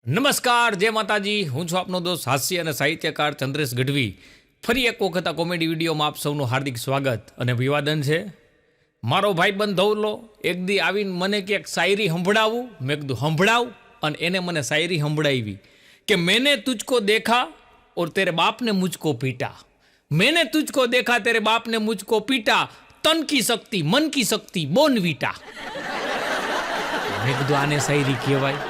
નમસ્કાર, જય માતાજી. હું છું આપનો દોસ્ત હાસ્ય અને સાહિત્યકાર ચંદ્રેશ ગઢવી. ફરી એક વખત આ કોમેડી વિડીયોમાં આપ સૌનું હાર્દિક સ્વાગત અને અભિવાદન છે. મારો ભાઈબંધ ધવલો એક દી આવીને મને કે એક શાયરી સંભળાવું. મેં કીધું સંભળાવ, અને એને મને શાયરી સંભળાવી કે મેને તુજકો દેખા और तेरे बाप ने मुझको पीटा, मैंने तुझको देखा तेरे बाप ने मुझको पीटा, तन की शक्ति मन की शक्ति बोनवीटा. મેં કીધું આને શાયરી કહેવાય?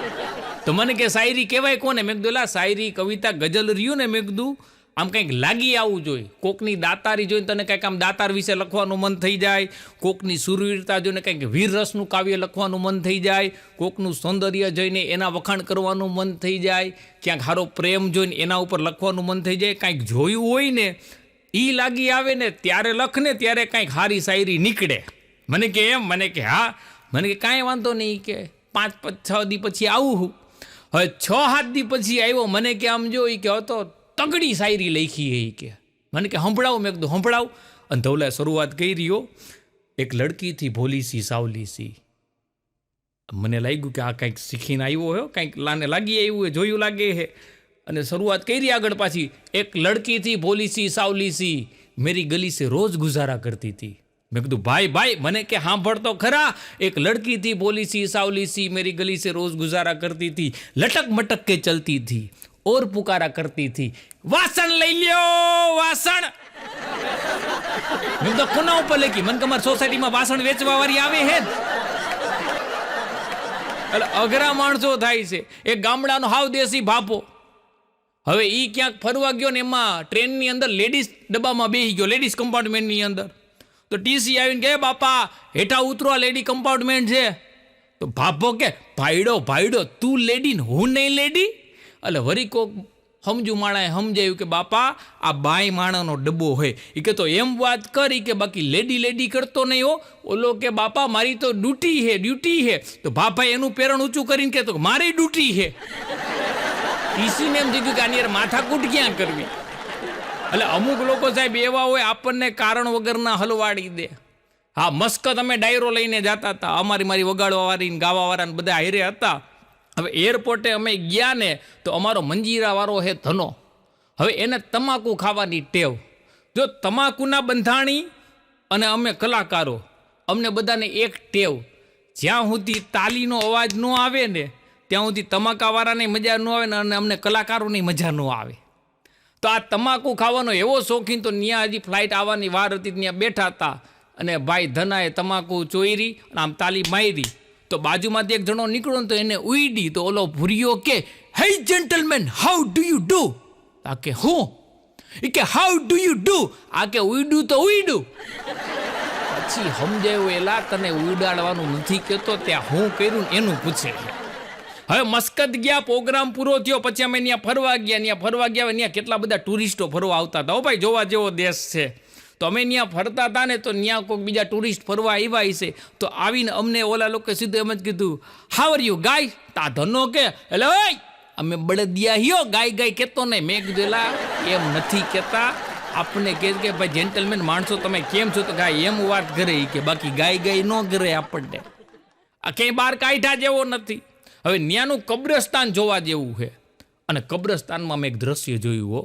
તો મને કે શાયરી કહેવાય કોને? મેં કીધું લા શાયરી કવિતા ગઝલ રહ્યું ને, મેં કીધું આમ કંઈક લાગી આવવું જોઈએ. કોકની દાતારી જોઈને તને કંઈક આમ દાતાર વિશે લખવાનું મન થઈ જાય, કોકની સુરવીરતા જોઈને કંઈક વીર રસનું કાવ્ય લખવાનું મન થઈ જાય, કોકનું સૌંદર્ય જોઈને એના વખાણ કરવાનું મન થઈ જાય, ક્યાંક સારો પ્રેમ જોઈને એના ઉપર લખવાનું મન થઈ જાય. કાંઈક જોયું હોય ને એ લાગી આવે ને ત્યારે લખ ને, ત્યારે કાંઈક સારી શાયરી નીકળે. મને કે એમ? મને કે હા. મને કે કાંઈ વાંધો નહીં, કે 5-6 દી પછી આવું હું. હવે 6-7 દી પછી આવ્યો. મને કે આમ જો કે હતો તગડી શાયરી લખી એ કે. મને કે સંભળાવું. મેં કીધું સંભળાવ. અને ધવલાએ શરૂઆત કરી રહ્યો, એક લડકી થી ભોલી સી સાવલી સી. મને લાગ્યું કે આ કંઈક શીખીને આવ્યો હોય, કંઈક લાને લાગી આવ્યું હોય, જોયું લાગે હે. અને શરૂઆત કરી આગળ પાછી, એક લડકી થી ભોલી સી સાવલી સી, મેરી ગલી સે રોજ ગુજારા કરતી હતી. મેં કીધું ભાઈ મને કે સાંભળતો ખરા. એક લડકી થી બોલી સી સાવલી સી, મેરી ગલી સે રોજ ગુજારા કરતી थी, लटक मटक के चलती थी और पुकारा करती थी, वासन લઈ લ્યો વાસણ. મેં તો કોના ઉપર લખી? મને તમારી સોસાયટીમાં વાસણ વેચવા વાળી આવે હે? એટલે અઘરા માણસો થાય છે. એક ગામડાનો હાવ દેશી ભાપો, હવે ઈ ક્યાંક ફરવા ગયો ને એમાં ટ્રેનની અંદર લેડીઝ ડબ્બામાં બેસી ગયો, લેડીઝ કમ્પાર્ટમેન્ટની અંદર. તો ટીસી આવીને કે બાપા હેઠા ઉતરો, આ લેડી કમ્પાર્ટમેન્ટ છે. તો ભાભો કે ભાઈડો તું લેડી ને હું નહીં લેડી. એટલે વરી કોક સમજુ માણાએ સમજાયું કે બાપા આ બાઈ માણાનો ડબ્બો હોય. એ કે તો એમ વાત કરી કે બાકી લેડી કરતો નહીં હો. ઓલો કે બાપા મારી તો ડ્યુટી હે. તો ભાભાઈ એનું પેરણ ઊંચું કરીને કે તો મારી ડ્યુટી હે. ટીસીને એમ થઈ ગયું કે આની યાર માથાકૂટ ક્યાં કરવી. એટલે અમુક લોકો સાહેબ એવા હોય, આપણને કારણ વગરના હલવાડી દે. હા, મસ્કત અમે ડાયરો લઈને જતા હતા, મારી વગાડવાવાળી ગાવાવાળા બધા હારે હતા. હવે એરપોર્ટે અમે ગયા ને તો અમારો મંજીરાવાળો હે ધનો. હવે એને તમાકુ ખાવાની ટેવ. જો તમાકુના બંધાણી અને અમે કલાકારો, અમને બધાને એક ટેવ, જ્યાં સુધી તાલીનો અવાજ ન આવે ને ત્યાં સુધી તમાકાવાળાની મજા ન આવે ને અને અમને કલાકારોની મજા ન આવે. તો આ તમાકુ ખાવાનો એવો શોખીન, તો ત્યાં હજી ફ્લાઇટ આવવાની વાર હતી, ત્યાં બેઠા હતા અને ભાઈ ધનાએ તમાકુ ચોયરી અને આમ તાલી મારી. તો બાજુમાંથી એક જણો નીકળ્યો ને તો એને ઉઈડી. તો ઓલો ભૂરિયો કે હે gentleman how do you do. આ કે હું? એ કે હાઉ ડુ યુ ડુ. આ કે ઉઈડું તો ઉઈડું. પછી સમજાયું એલા તને ઉડાડવાનું નથી કહેતો, ત્યાં હું કર્યું એનું પૂછે. હવે મસ્કત ગયા, પ્રોગ્રામ પૂરો થયો, પછી અમે ત્યાં ફરવા ગયા. ત્યાં કેટલા બધા ટુરિસ્ટો ફરવા આવતા હતા. હો ભાઈ, જોવા જેવો દેશ છે. તો અમે ત્યાં ફરતા હતા ને તો ત્યાં કોઈક બીજા ટુરિસ્ટ ફરવા આવ્યા છે. તો આવીને અમને ઓલા લોકો સીધું એમ જ કીધું, હાવ આર યુ ગાય. તા ધનો કે એટલે ઓય અમે બળદિયા હિયો, ગાય કહેતો નહીં. મેં કીધું એલા એમ નથી કહેતા, આપણને કહે કે ભાઈ જેન્ટલમેન માણસો તમે કેમ છો, તો ગાય એમ વાત કરે કે બાકી ગાય ન કરે આપણને. આ ક્યાંય બહાર કાઢ્યા જેવો નથી. હવે ન્યાનું કબ્રસ્તાન જોવા જેવું છે. અને કબ્રસ્તાનમાં મેં એક દ્રશ્ય જોયું હો.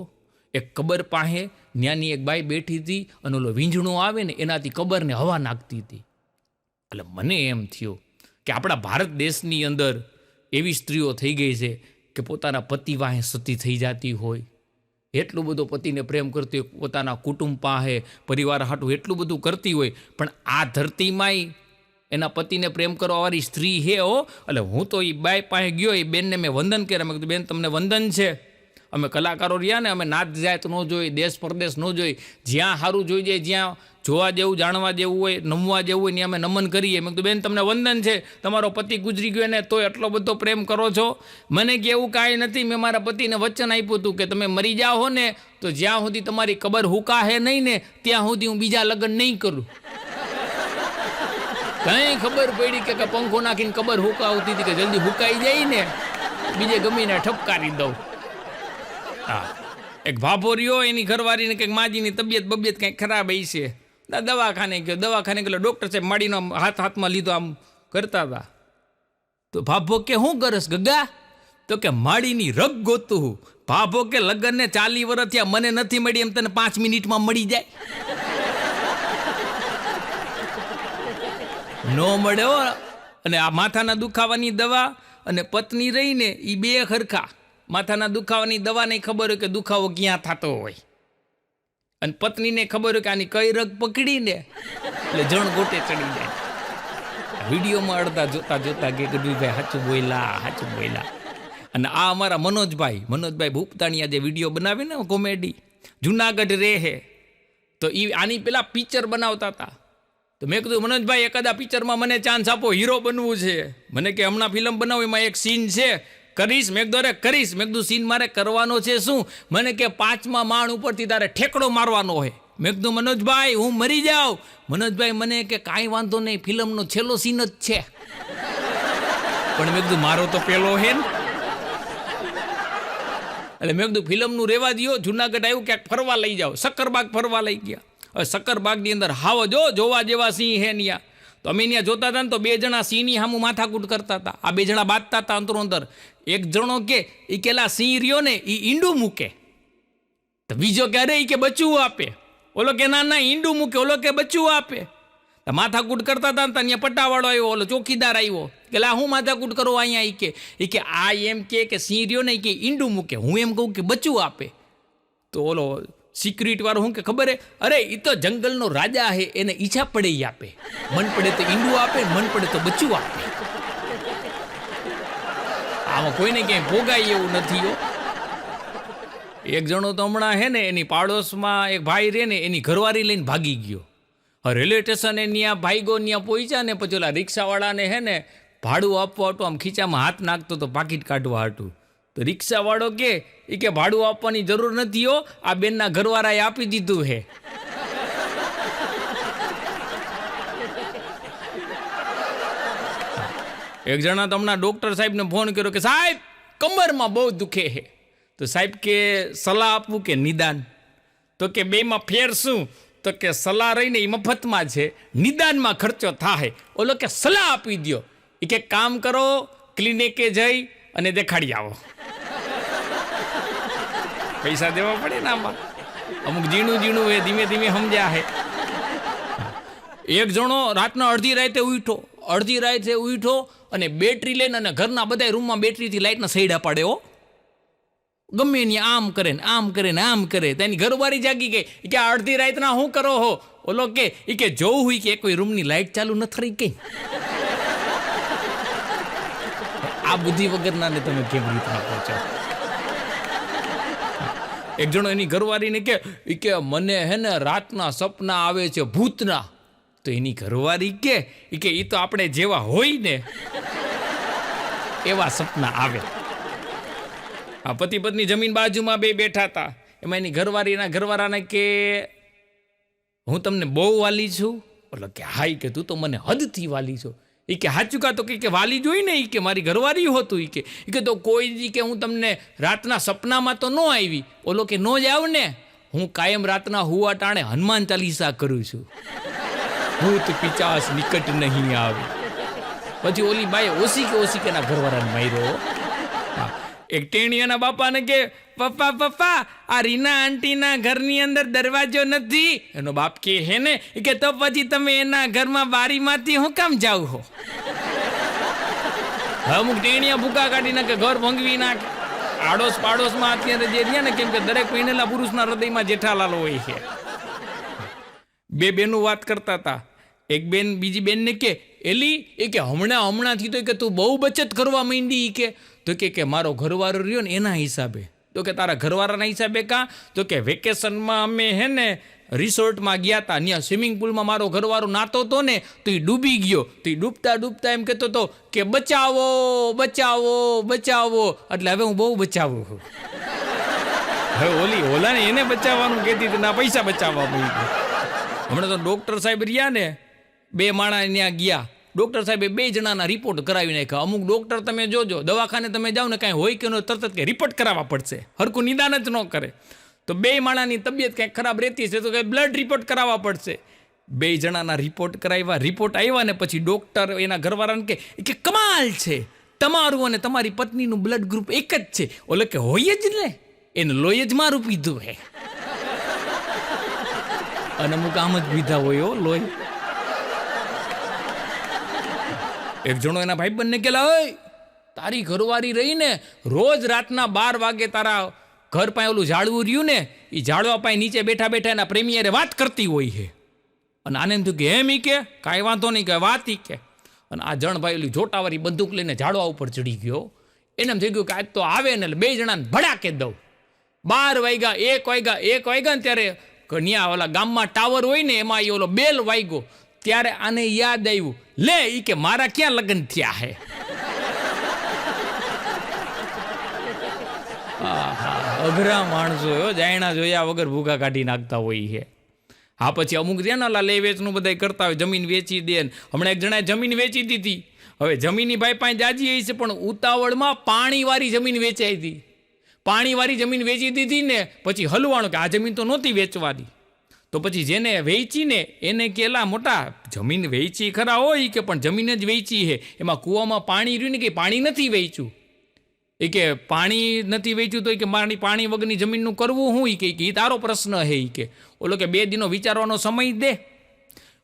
એક કબર પાસે ન્યાની એક બાઈ બેઠી હતી અને ઓલો વીંઝણો આવે ને એનાથી કબરને હવા નાખતી હતી. એટલે મને એમ થયું કે આપણા ભારત દેશની અંદર એવી સ્ત્રીઓ થઈ ગઈ છે કે પોતાના પતિ વાહે સતી થઈ જતી હોય, એટલું બધું પતિને પ્રેમ કરતી હોય, પોતાના કુટુંબ પાસે પરિવાર હાટું એટલું બધું કરતી હોય, પણ આ ધરતીમાંય એના પતિને પ્રેમ કરવાવાળી સ્ત્રી હે હો. એટલે હું તો એ બાઈ પાસે ગયો, એ બેનને મેં વંદન કર્યા. મેં કીધું બેન તમને વંદન છે. અમે કલાકારો રહ્યા ને, અમે નાત જાત ન જોઈ, દેશ પરદેશ ન જોઈ, જ્યાં સારું જોઈ જાય, જ્યાં જોવા જેવું જાણવા જેવું હોય, નમવા જેવું હોય ત્યાં અમે નમન કરીએ. મેં કીધું બેન તમને વંદન છે, તમારો પતિ ગુજરી ગયો ને તોય એટલો બધો પ્રેમ કરો છો. મને કે એવું કાંઈ નથી, મેં મારા પતિને વચન આપ્યું હતું કે તમે મરી જાઓ ને તો જ્યાં સુધી તમારી કબર હુકાહે નહીં ને ત્યાં સુધી હું બીજા લગ્ન નહીં કરું. કંઈ ખબર પડી કે પંખો નાખીને કબર હુકાવતી હતી કે જલ્દી હુકાઈ જાય ને બીજે ગમીને ઠપકારી દઉં. હા, એક ભાભો રહ્યો, એની ઘરવાળીને કંઈક માજીની તબિયત કંઈક ખરાબ આવી છે. દવાખાને ગયો. ડૉક્ટર સાહેબ માડીનો હાથમાં લીધો, આમ કરતા હતા. તો ભાભો કે શું કરસ ગગા? તો કે માળીની રગ ગોતું હું. ભાભો કે લગ્નને 40 વર્ષ થયા મને નથી મળી, એમ તને 5 મિનિટમાં મળી જાય? નો મળે હો. અને આ માથાના દુખાવાની દવા અને પત્ની રહીને એ બે ખરખા. માથાના દુખાવાની દવાને ખબર હોય કે દુખાવો ક્યાં થતો હોય, અને પત્નીને ખબર હોય કે આની કઈ રગ પકડીને એટલે જણ ગોટે ચડી જાય. વિડીયોમાં અડધા જોતા જોતા કે ગઢવીભાઈ સાચું બોલ્યા. અને આ અમારા મનોજભાઈ ભૂપતાણીયા જે વિડીયો બનાવે ને કોમેડી, જુનાગઢ રહે, તો એ આની પેલા પિક્ચર બનાવતા હતા. તો મેં કીધું મનોજભાઈ એકાદા પિક્ચરમાં મને ચાન્સ આપો, હીરો બનવું છે. મને કે હમણાં ફિલ્મ બનાવું, એમાં એક સીન છે, કરીશ? મેં કીધું અરે કરીશ. મેં કીધું સીન મારે કરવાનો છે શું? મને કે 5મા માળ ઉપરથી તારે ઠેકડો મારવાનો હોય. મેં કીધું મનોજભાઈ હું મરી જાઉં. મનોજભાઈ મને કે કાંઈ વાંધો નહીં, ફિલ્મનો છેલ્લો સીન જ છે. પણ મેં કીધું મારો તો પેલો હે ને. એટલે મેં કીધું ફિલ્મનું રહેવા દો, જુનાગઢ આવ્યું ક્યાંક ફરવા લઈ જાઓ. શક્કરબાગ ફરવા લઈ ગયા. હવે શક્કરબાગની અંદર હાવ જોવા જેવા સિંહ હે ત્યાં. તો અમે ત્યાં જોતા હતા ને તો 2 જણા સિંહની સામું માથાકૂટ કરતા હતા. આ 2 જણા બાંધતા હતા અંતરો અંદર. એક જણો કે એ કેલા સિંહ રહ્યો ને એ ઈંડું મૂકે, તો બીજો કે અરે એ કે બચ્ચું આપે. ઓલો કે ના ઈંડું મૂકે, ઓલો કે બચ્ચું આપે. તો માથાકૂટ કરતા હતા ને ત્યાં પટ્ટાવાળો આવ્યો, ઓલો ચોકીદાર આવ્યો કે લા હું માથાકૂટ કરો અહીંયા? એ કે આ એમ કે સિંહ રહ્યો ને કે ઈંડું મૂકે, હું એમ કહું કે બચ્ચું આપે. તો ઓલો સિક્યુરિટી વાળો હું કે ખબર હે, અરે એ તો જંગલનો રાજા હે, એને ઈચ્છા પડે એ આપે. મન પડે તો ઈંડું આપે, મન પડે તો બચ્ચું આપે. આમાં કોઈને ક્યાંય ભોગાય એવું નથી હો. એક જણો તો હમણાં હે ને એની પાડોશમાં એક ભાઈ રહે ને એની ઘરવાળી લઈને ભાગી ગયો. રેલવે સ્ટેશને ત્યાં ભાઈગો ત્યાં પહોંચ્યા ને પછી ઓલા રિક્ષાવાળાને હે ને ભાડું આપવા હતું, આમ ખીચામાં હાથ નાખતો તો પાકીટ કાઢવા હતું. તો રિક્ષાવાળો કે ભાડું આપવાની જરૂર નથી હો, આ બેનના ઘરવાળાએ આપી દીધું હે. એક જણા તો હમણાં ડૉક્ટર સાહેબને ફોન કર્યો કે સાહેબ કમરમાં બહુ દુખે છે. તો સાહેબ કે સલાહ આપવું કે નિદાન? તો કે બેમાં ફેર શું? તો કે સલાહ રહીને એ મફતમાં છે, નિદાનમાં ખર્ચો થાય. ઓલો કે સલાહ આપી દો. એ કે કામ કરો, ક્લિનિકે જઈ અને દેખાડી આવો. પૈસા દેવા પડે ને આમાં. અમુક ઝીણું એ ધીમે ધીમે સમજ્યા હે. એક જણો રાતના અડધી રાતે ઉઠો અને બેટરી લઈને અને ઘરના બધા રૂમમાં બેટરીથી લાઇટના સૈડા પાડે હો. ગમે ને આમ કરે ને આમ કરે ને આમ કરે. તેની ઘરવાળી જાગી ગઈ કે અડધી રાતના શું કરો હો? ઓલો કે જોવું હોય કે કોઈ રૂમની લાઇટ ચાલુ નથી રહી કઈ. આ બુદ્ધિ વગરના ને તમે કેવી રીતના પહોંચો? એક જણો એની ઘરવાળીને કે મને હે ને રાતના સપના આવે છે ભૂતના. તો એની ઘરવાળી કે એ તો આપણે જેવા હોય ને એવા સપના આવે. આ પતિ પત્ની જમીન બાજુમાં બે બેઠા હતા. એમાં એની ઘરવાળાને કે હું તમને બહુ વાલી છું. એટલે કે હાઈ કે તું તો મને હદથી વાલી છો. એ કે હાચું કા? તો કે વાલી જોઈ ને કે મારી ઘરવાળી હતું. એ કે તો કોઈ કે હું તમને રાતના સપનામાં તો ન આવી. ઓલો કે ન જ આવ ને, હું કાયમ રાતના હુવા ટાણે હનુમાન ચાલીસા કરું છું. ભૂત પિચાસ નિકટ નહીં આવે. પછી ઓલી બાઈ ઓછી કે ના ઘરવાળાને માર્યો. એક ટેણીયાના બાપાને કે પપ્પા આ રીના આંટીના ઘરની અંદર દરવાજો નથી. એનો બાપ કે હે ને કે તો પછી તમે એના ઘરમાં બારીમાંથી હું કામ જાવ હો? અમુક ટેણીયા ભૂકા કાઢી નાખે, ઘર ભંગવી નાખે. આડોશ પાડોશમાં અત્યારે જે રહ્યા ને, કેમ કે દરેક પહેરેલા પુરુષના હૃદયમાં જેઠાલાલ હોય છે. બે બેનું વાત કરતા હતા. એક બેન બીજી બેનને કે એલી કે હમણાંથી તો કે તું બહુ બચત કરવા માંડી. તો કે મારો ઘરવાળો રહ્યો ને એના હિસાબે. તો કે તારા ઘરવાળાના હિસાબે કાં? તો કે વેકેશનમાં અમે હે ને રિસોર્ટમાં ગયા હતા, ત્યાં સ્વિમિંગ પુલમાં મારો ઘરવાળો નાતો હતો ને તો એ ડૂબી ગયો. તો એ ડૂબતા એમ કહેતો હતો કે બચાવો. એટલે હવે હું બહુ બચાવું છું. હવે ઓલાને એને બચાવવાનું કહેતી હતી, ના પૈસા બચાવવા મળી ગયું. હમણાં તો ડૉક્ટર સાહેબ રહ્યા ને, બે માણસ ત્યાં ગયા. ડૉક્ટર સાહેબે 2 જણાના રિપોર્ટ કરાવી નાખ્યા. અમુક ડૉક્ટર તમે જોજો, દવાખાને તમે જાઓ ને કાંઈ હોય કે ન, તરત કે રિપોર્ટ કરાવવા પડશે, હરખું નિદાન જ ન કરે. તો 2 માણસની તબિયત કંઈક ખરાબ રહેતી છે તો કંઈ બ્લડ રિપોર્ટ કરાવવા પડશે. 2 જણાના રિપોર્ટ કરાવ્યા. રિપોર્ટ આવ્યા ને પછી ડૉક્ટર એના ઘરવાળાને કે કમાલ છે, તમારું અને તમારી પત્નીનું બ્લડ ગ્રુપ એક જ છે. ઓલે કે હોય જ ને, એને લોહી જ મારું પીધું હે. અને અમુક આમ જ પીધા હોય લોહી. એક જણો એના ભાઈબંધને કહેલા, ઓય તારી ઘરવાળી રહીને રોજ રાતના 12 વાગે તારા ઘર પાસે ઓલું ઝાડવું રહ્યું ને, એ ઝાડવા પાસે નીચે બેઠા બેઠા એના પ્રેમી હારે વાત કરતી હોય છે. અને આને એમ થયું કે એમ ઈ કે કાંઈ વાંધો નહીં કે વાત ઈ કે. અને આ જણભાઈ ઓલી જોટાવાળી બંદૂક લઈને ઝાડવા ઉપર ચડી ગયો. એને એમ થઈ ગયું કે આજ તો આવે ને એટલે 2 જણાને ભડાકે દઉં. 12 વાગ્યા 1 વાગ્યા ને ત્યારે ત્યાં ઓલા ગામમાં ટાવર હોય ને એમાં એ ઓલો બેલ વાગ્યો. ત્યારે આને યાદ આવ્યું, લે ઈ કે મારા ક્યાં લગ્ન થયા હે. અઘરા માણસો જાયણા જોયા વગર ભૂખા કાઢી નાખતા હોય છે. હા, પછી અમુક છે ને લે વેચનું બધા કરતા હોય, જમીન વેચી દે. હમણાં એક જણાએ જમીન વેચી દીધી. હવે જમીનની ભાઈ પાસે જાજી આવી છે, પણ ઉતાવળમાં પાણીવાળી જમીન વેચાઈ હતી. પાણીવાળી જમીન વેચી દીધી ને પછી હલવાણું કે આ જમીન તો નહોતી વેચવાની. તો પછી જેને વેચી ને એને કેલા મોટા જમીન વેચી ખરા હોય કે પણ જમીન જ વેચી છે, એમાં કૂવામાં પાણી રહ્યું ને કે પાણી નથી વેચ્યું. એ કે પાણી નથી વેચ્યું તો કે મારી પાણી વગરની જમીનનું કરવું હું? એ કે તારો પ્રશ્ન હે. એ કે ઓલો કે 2 દિનો વિચારવાનો સમય દે.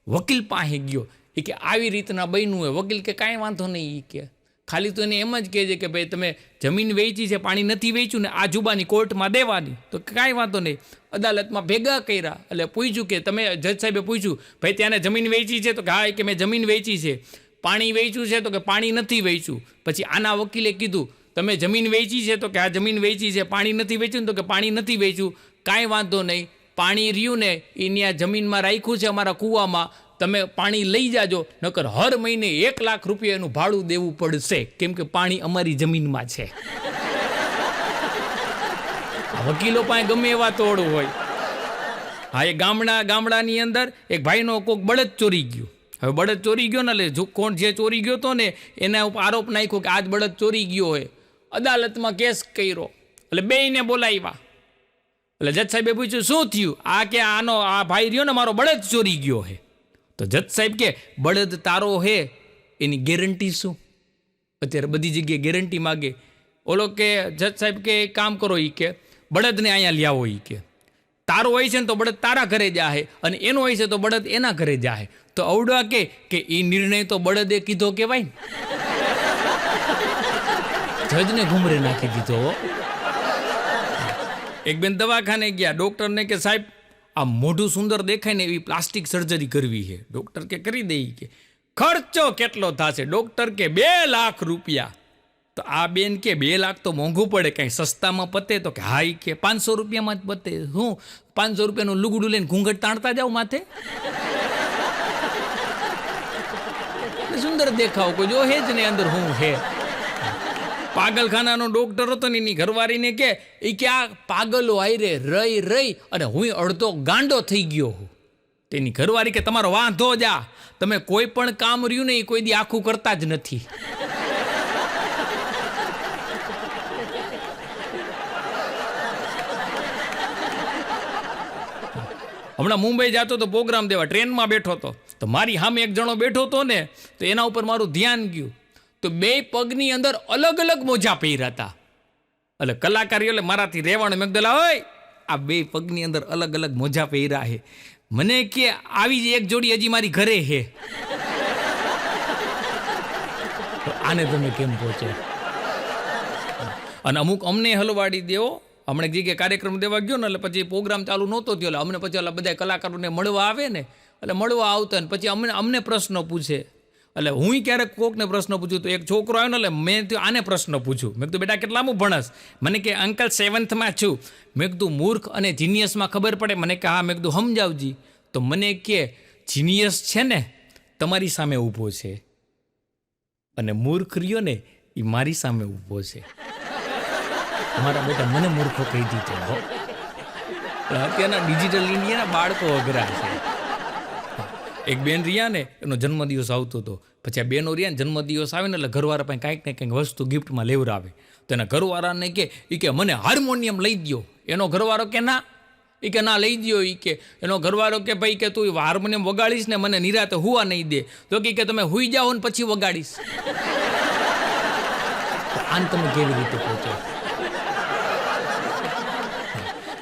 વકીલ પાસે ગયો. એ કે આવી રીતના બન્યું હોય. વકીલ કે કાંઈ વાંધો નહીં. એ કે ખાલી તો એને એમ જ કહે છે કે ભાઈ તમે જમીન વેચી છે, પાણી નથી વેચ્યું ને, આ જુબાની કોર્ટમાં દેવાની. તો કાંઈ વાંધો નહીં. અદાલતમાં ભેગા કર્યા એટલે પૂછ્યું કે તમે જજ સાહેબે પૂછ્યું, ભાઈ ત્યાંને જમીન વેચી છે? તો કે હા. કે મેં જમીન વેચી છે. પાણી વેચ્યું છે? તો કે પાણી નથી વેચ્યું. પછી આના વકીલે કીધું તમે જમીન વેચી છે? તો કે આ જમીન વેચી છે. પાણી નથી વેચ્યું? તો કે પાણી નથી વેચ્યું. કાંઈ વાંધો નહીં. પાણી રહ્યું ને એની આ જમીનમાં રાખ્યું છે અમારા કૂવામાં, તમે પાણી લઈ જાજો, નકર હર મહિને 1 લાખ રૂપિયા એનું ભાડું દેવું પડશે, કેમ કે પાણી અમારી જમીનમાં છે. વકીલો પાસે ગમે એવા તોડ હોય. હા, એ ગામડાની અંદર એક ભાઈનો કોક બળદ ચોરી ગયો. હવે બળદ ચોરી ગયો ને એટલે કોણ જે ચોરી ગયો હતો ને એના ઉપર આરોપ નાખ્યો કે આજ બળદ ચોરી ગયો હોય. અદાલતમાં કેસ કર્યો એટલે બેયને બોલાવ્યા. એટલે જજ સાહેબે પૂછ્યું શું થયું? આ કે આ ભાઈ રહ્યો ને મારો બળદ ચોરી ગયો હે. તો જજ સાહેબ કે બળદ તારો હે એની ગેરંટી શું? અત્યારે બધી જગ્યાએ ગેરંટી માગે. ઓલો કે જજ સાહેબ કે કામ કરો, એ કે બળદને અહીંયા લ્યાવો. એ કે તારો હોય છે ને તો બળદ તારા ઘરે જાહે, અને એનો હોય છે તો બળદ એના ઘરે જાહે. તો અવડવા કે એ નિર્ણય તો બળદે કીધો કેવાય ને. જજને ઘુમરે નાખી દીધો. એક બેન દવાખાને ગયા. ડૉક્ટરને કે સાહેબ આ મોઢું સુંદર દેખાય ને એવી પ્લાસ્ટિક સર્જરી કરવી છે. ડૉક્ટર કે કરી દઈ. કે ખર્ચો કેટલો થશે? ડૉક્ટર કે 2 લાખ રૂપિયા. તો આ બેન કે 2 લાખ તો મોંઘું પડે, કાંઈ સસ્તામાં પતે? તો કે હા. કે 500 રૂપિયામાં જ પતે. હું 500 રૂપિયાનું લુગડું લઈને ઘૂંઘટ તાણતા જાઉં માથે? સુંદર દેખાવ કોઈ જો હે જ ને અંદર હું હે. પાગલખાનાનો ડોક્ટર હતો ને એની ઘરવાળીને કે આ પાગલો આયરે રહી અને હું અડધો ગાંડો થઈ ગયો હું. તેની ઘરવાળી કે તમારો વાંધો જા, તમે કોઈ પણ કામ રહ્યું ને એ કોઈ દી આખું કરતા જ નથી. હમણાં મુંબઈ જતો તો પ્રોગ્રામ દેવા, ટ્રેનમાં બેઠો હતો. તો મારી સામે એક જણો બેઠો હતો ને, તો એના ઉપર મારું ધ્યાન ગયું. તો 2 પગની અંદર અલગ અલગ મોજા પહેર્યા હતા. એટલે કલાકારીઓ એટલે મારાથી રહેવાનું. મેં કીધું હોય આ 2 પગની અંદર અલગ અલગ મોજા પહેર્યા છે. મને કે આવી જ એક જોડી હજી મારી ઘરે છે. આને તમે કેમ પહોંચો? અને અમુક અમને હલવાડી દેવો. હમણાં એક જગ્યાએ કાર્યક્રમ દેવા ગયો ને એટલે પછી પ્રોગ્રામ ચાલુ નહોતો થયો. એટલે અમને પછી ઓલા બધા કલાકારોને મળવા આવે ને, એટલે મળવા આવતા ને પછી અમને પ્રશ્ન પૂછે. એટલે હું ક્યારેક કોકને પ્રશ્ન પૂછું. તો એક છોકરો આવ્યો ને એટલે મેં આને પ્રશ્ન પૂછ્યું. મેં કીધું બેટા કેટલામું ભણસ? મને કે અંકલ 7th છું. મેં કીધું મૂર્ખ અને જીનિયસમાં ખબર પડે? મને કે હા. મેં કીધું સમજાવજી. તો મને કે જીનિયસ છે ને તમારી સામે ઊભો છે, અને મૂર્ખ રહ્યો ને એ મારી સામે ઊભો છે. મારા બેટા મને મૂર્ખો કહી દીધો. અત્યારના ડિજિટલ ઇન્ડિયાના બાળકો અઘરા છે. એક બેન રહ્યા ને એનો જન્મદિવસ આવતો હતો. પછી આ બેનો રહ્યા ને જન્મદિવસ આવે ને એટલે ઘરવાળા પાસે કાંઈક ને કંઈક વસ્તુ ગિફ્ટમાં લેવડાવે. તો એના ઘરવાળાને કે મને હાર્મોનિયમ લઈ દો. એનો ઘરવાળો કે ના. એ કે ના લઈ દો. એ કે એનો ઘરવાળો કે ભાઈ કે તું હાર્મોનિયમ વગાડીશ ને મને નિરાતે હુવા નહીં દે. તો કે તમે હુઈ જાઓ ને પછી વગાડીશ. આને તમે કેવી રીતે પહોંચો?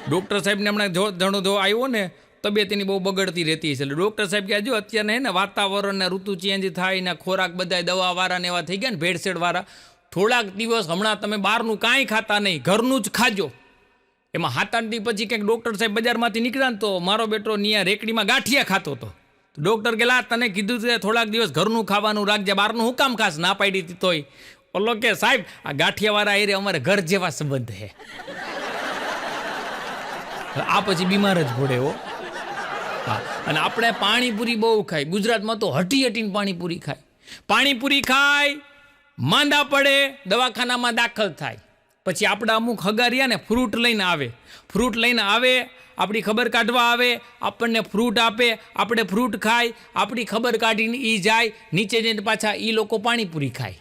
ડૉક્ટર સાહેબને હમણાં ઘણો જો આવ્યો ને, તબિયત એની બહુ બગડતી રહેતી છે. એટલે ડૉક્ટર સાહેબ કે જો અત્યારે ને વાતાવરણ ને ઋતુ ચેન્જ થાય ને ખોરાક બધા દવાવાળા ને એવા થઈ ગયા ને ભેળસેળવાળા, થોડાક દિવસ હમણાં તમે બહારનું કાંઈ ખાતા નહીં, ઘરનું જ ખાજો. એમાં 7-8 દી પછી કંઈક ડૉક્ટર સાહેબ બજારમાંથી નીકળ્યા ને તો મારો બેટો ત્યાં રેકડીમાં ગાંઠિયા ખાતો હતો. તો ડૉક્ટર કે લા તને કીધું છે થોડાક દિવસ ઘરનું ખાવાનું રાખજે, બહારનું હું કામ ખાસ? ના પાડી હતી તોય. ઓલો કે સાહેબ આ ગાંઠિયાવાળા એરે અમારે ઘર જેવા સંબંધ છે. આ પછી બીમાર જ પડે હો. હા, અને આપણે પાણીપુરી બહુ ખાય ગુજરાતમાં, તો હટી હટીને પાણીપુરી ખાય. પાણીપુરી ખાય, માંદા પડે, દવાખાનામાં દાખલ થાય. પછી આપણા અમુક હગારિયા ને ફ્રૂટ લઈને આવે, આપણી ખબર કાઢવા આવે, આપણને ફ્રૂટ આપે, આપણે ફ્રૂટ ખાય, આપણી ખબર કાઢીને એ જાય, નીચે જઈને પાછા એ લોકો પાણીપુરી ખાય.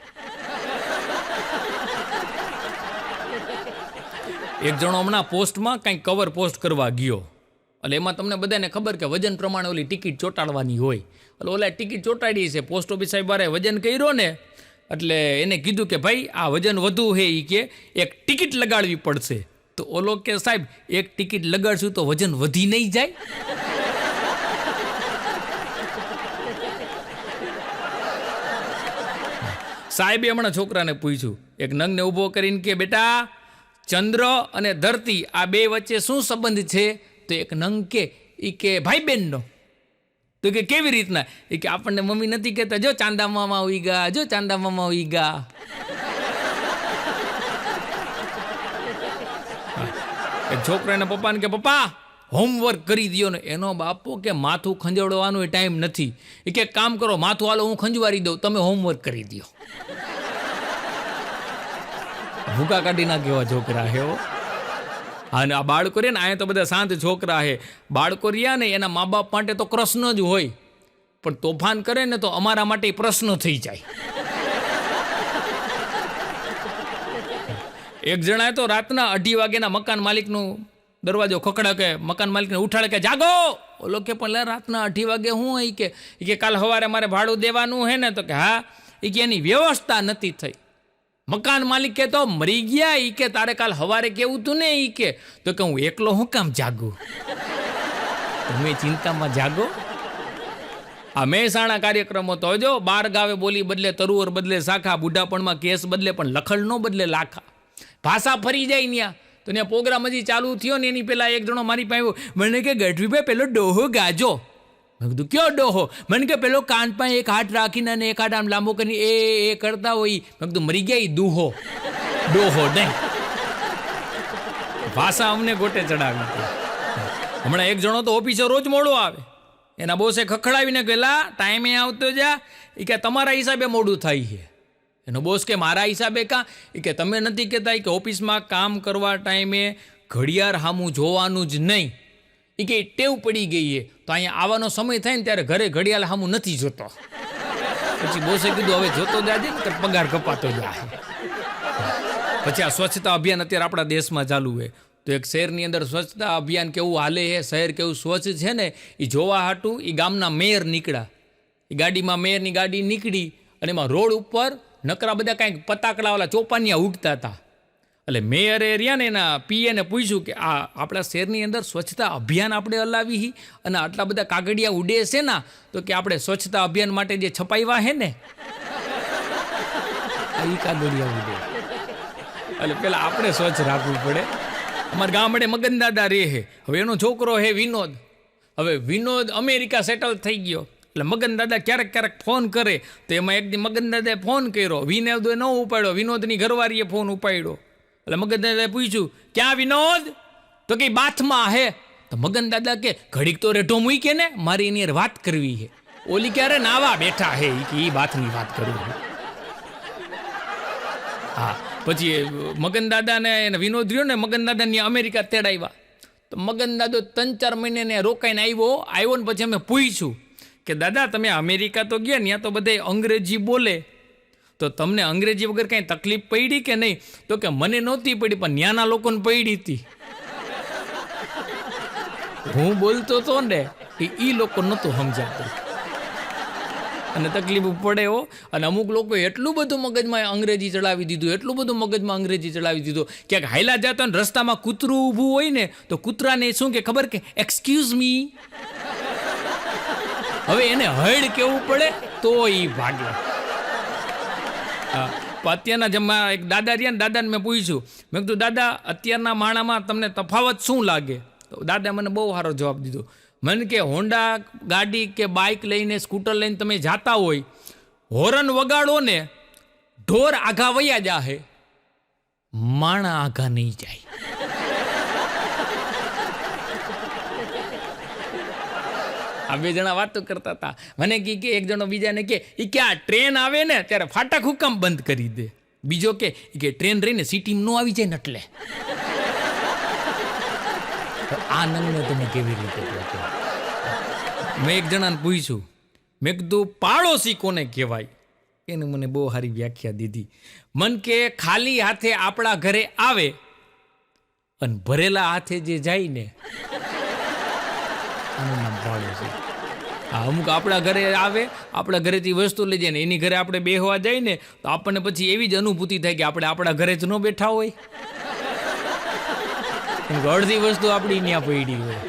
એક જણો હમણાં પોસ્ટમાં કંઈક કવર પોસ્ટ કરવા ગયો, એટલે એમાં તમને બધાને ખબર કે વજન પ્રમાણે ઓલી ટિકિટ ચોંટાડવાની હોય. એટલે ઓલા ટિકિટ ચોંટાડી છે, પોસ્ટ ઓફિસ સાહેબ વાળાએ વજન કર્યો ને, એટલે એને કીધું કે ભાઈ આ વજન વધુ છે, એ કે એક ટિકિટ લગાડવી પડશે. તો ઓલો કે સાહેબ એક ટિકિટ લગાડશું તો વજન વધી નહીં જાય? સાહેબે હમણાં છોકરાને પૂછ્યું, એક નંગને ઊભો કરીને કે બેટા ચંદ્ર અને ધરતી આ બે વચ્ચે શું સંબંધ છે? તો એક નંગ કે ભાઈ બહેનનો. તો કે કેવી રીતના? એ કે આપણને મમ્મી નથી કહેતા જો ચાંદા મામા ઉઈ ગયા, જો ચાંદા મામા ઉઈ ગયા. એક છોકરાને પપ્પાને કે પપ્પા હોમવર્ક કરી દો ને. એનો બાપો કે માથું ખંજોડવાનો ટાઈમ નથી. એ કે કામ કરો, માથું હાલો હું ખંજવારી દઉં, તમે હોમવર્ક કરી દો. ભૂકા કાઢી નાખે એવા છોકરા હે. અને આ બાળકો રે ને, અહીંયા તો બધા શાંત છોકરા છે. બાળકો રહ્યા ને એના મા બાપ માટે તો કૃષ્ણ જ હોય, પણ તોફાન કરે ને તો અમારા માટે પ્રશ્ન થઈ જાય. એક જણાએ તો રાતના 2:30 વાગ્યાના મકાન માલિકનું દરવાજો ખખડાકે, મકાન માલિકને ઉઠાડે કે જાગો. ઓલો કે પણ રાતના 2:30 વાગે હું હોય કે કાલ સવારે મારે ભાડું દેવાનું હે ને? તો કે હા. એ કે એની વ્યવસ્થા નથી થઈ. મકાન માલિક કે તો મરી ગયા. ઈ કે તારે કાલ સવારે કેવું તું ને? ઈ કે તો કે હું એકલો હું કામ જાગું? તમે ચિંતામાં જાગો. આ મહેસાણા કાર્યક્રમો તો જો 12 ગાવે બોલી બદલે તરુવર બદલે શાખા, બુઢાપણમાં કેસ બદલે પણ લખણ ન બદલે લાખા. ભાષા ફરી જાય ત્યાં. તો ત્યાં પ્રોગ્રામ હજી ચાલુ થયો ને એની પહેલાં એક જણો મારી પાસે મને કે ગઢવીભાઈ પેલો ડોહો ગાજો. મેં કીધું કયો ડોહો? મને કે પેલો કાન પાસે એક હાથ રાખીને અને એક હાથ આમ લાંબો કરીને એ કરતા હોય. મેં કીધું મરી ગયા એ દુહો, ડોહો નહીં. ભાષા અમને ગોટે ચડાવી. હમણાં એક જણો તો ઓફિસે રોજ મોડો આવે, એના બોસે ખખડાવીને ગયેલા ટાઈમે આવતો જા. એ કે તમારા હિસાબે મોડું થાય છે. એનો બોસ કે મારા હિસાબે કાં? એ કે તમે નથી કહેતા કે ઓફિસમાં કામ કરવા ટાઈમે ઘડિયાળ સામું જોવાનું જ નહીં. એ કે ટેવ પડી ગઈ છે, તો અહીંયા આવવાનો સમય થાય ને ત્યારે ઘરે ઘડિયાળ સામું નથી જોતો. પછી બોસે કીધું હવે જોતો જાજે ને પગાર કપાતો જાય. પછી આ સ્વચ્છતા અભિયાન અત્યારે આપણા દેશમાં ચાલુ છે. તો એક શહેરની અંદર સ્વચ્છતા અભિયાન કેવું હાલે છે, શહેર કેવું સ્વચ્છ છે ને, એ જોવા હાટું એ ગામના મેયર નીકળ્યા. એ ગાડીમાં મેયરની ગાડી નીકળી અને એમાં રોડ ઉપર નકરા બધા કાંઈક પતાકડાવાળા ચોપાનિયા ઉગતા હતા. એટલે મેયરે રહ્યા ને એના પીએને પૂછ્યું કે આ આપણા શહેરની અંદર સ્વચ્છતા અભિયાન આપણે હલાવી અને આટલા બધા કાગળિયા ઉડે છે ને, તો કે આપણે સ્વચ્છતા અભિયાન માટે જે છપાવ્યા છે ને એ કાગળિયા ઉડે. એટલે પેલા આપણે સ્વચ્છ રાખવું પડે. અમારા ગામડે મગન દાદા રહે છે. હવે એનો છોકરો છે વિનોદ. હવે વિનોદ અમેરિકા સેટલ થઈ ગયો. એટલે મગન દાદા ક્યારેક ફોન કરે, તો એમાં એક દી મગન દાદાએ ફોન કર્યો, વિનોદે ન ઉપાડ્યો, વિનોદની ઘરવાળીએ ફોન ઉપાડ્યો. એટલે મગન દાદાએ પૂછ્યું ક્યાં વિનોદ? તો કે બાથમાં હે. તો મગન દાદા કે ઘડીક તો રેઢો મૂકે ને, મારી એની વાત કરવી છે. ઓલી ક્યારે નાવા બેઠા હે એ બાથની વાત કરવી. હા, પછી મગન દાદાને વિનોદ રહ્યો ને, મગન દાદાને અમેરિકા તેડાવ્યા. તો મગન દાદો 3-4 મહિને રોકાઈને આવ્યો ને પછી અમે પૂછ્યું કે દાદા તમે અમેરિકા તો ગયા, ત્યાં તો બધા અંગ્રેજી બોલે, તો તમને અંગ્રેજી વગર કાંઈ તકલીફ પડી કે નહીં? તો કે મને નહોતી પડી, પણ ત્યાંના લોકોને પડી હતી. હું બોલતો હતો ને એ લોકો નહોતું સમજાતું. અને તકલીફ પડે હો. અને અમુક લોકો એટલું બધું મગજમાં અંગ્રેજી ચડાવી દીધું, એટલું બધું મગજમાં અંગ્રેજી ચડાવી દીધું, ક્યાંક હાયલા જતા ને રસ્તામાં કૂતરું ઊભું હોય ને તો કૂતરાને શું કે ખબર કે એક્સક્યુઝ મી. હવે એને હૈડ કેવું પડે તો એ ભાગે. હા, અત્યારના જમા એક દાદા રહ્યા ને, દાદાને મેં પૂછ્યું, મેં કીધું દાદા અત્યારના માણામાં તમને તફાવત શું લાગે? તો દાદા મને બહુ સારો જવાબ દીધો. મને કે હોન્ડા ગાડી કે બાઇક લઈને સ્કૂટર લઈને તમે જાતા હોય, હોરન વગાડો ને ઢોર આઘા વયા જાહે, માણા આઘા નહીં જાય. આ બે જણા વાતો કરતા હતા. મને કે એક જણો બીજાને કે આ ટ્રેન આવે ને ત્યારે ફાટક હુકમ બંધ કરી દે. બીજો કે ટ્રેન રહીને સિટીમાં ન આવી જાય ને એટલે. આ નંગને તમે કેવી રીતે કહો? મેં એક જણાને પૂછ્યું, મેં કીધું પાડોશી કોને કહેવાય? એને મને બહુ સારી વ્યાખ્યા દીધી. મન કે ખાલી હાથે આપણા ઘરે આવે અને ભરેલા હાથે જે જાય ને આનું નામ પાડોશી. હા, અમુક આપણા ઘરે આવે, આપણા ઘરેથી વસ્તુ લઈ જાય ને એની ઘરે આપણે બેહવા જાય ને તો આપણને પછી એવી જ અનુભૂતિ થાય કે આપણે આપણા ઘરે જ ન બેઠા હોય. અડધી વસ્તુ આપણી ત્યાં પડી હોય.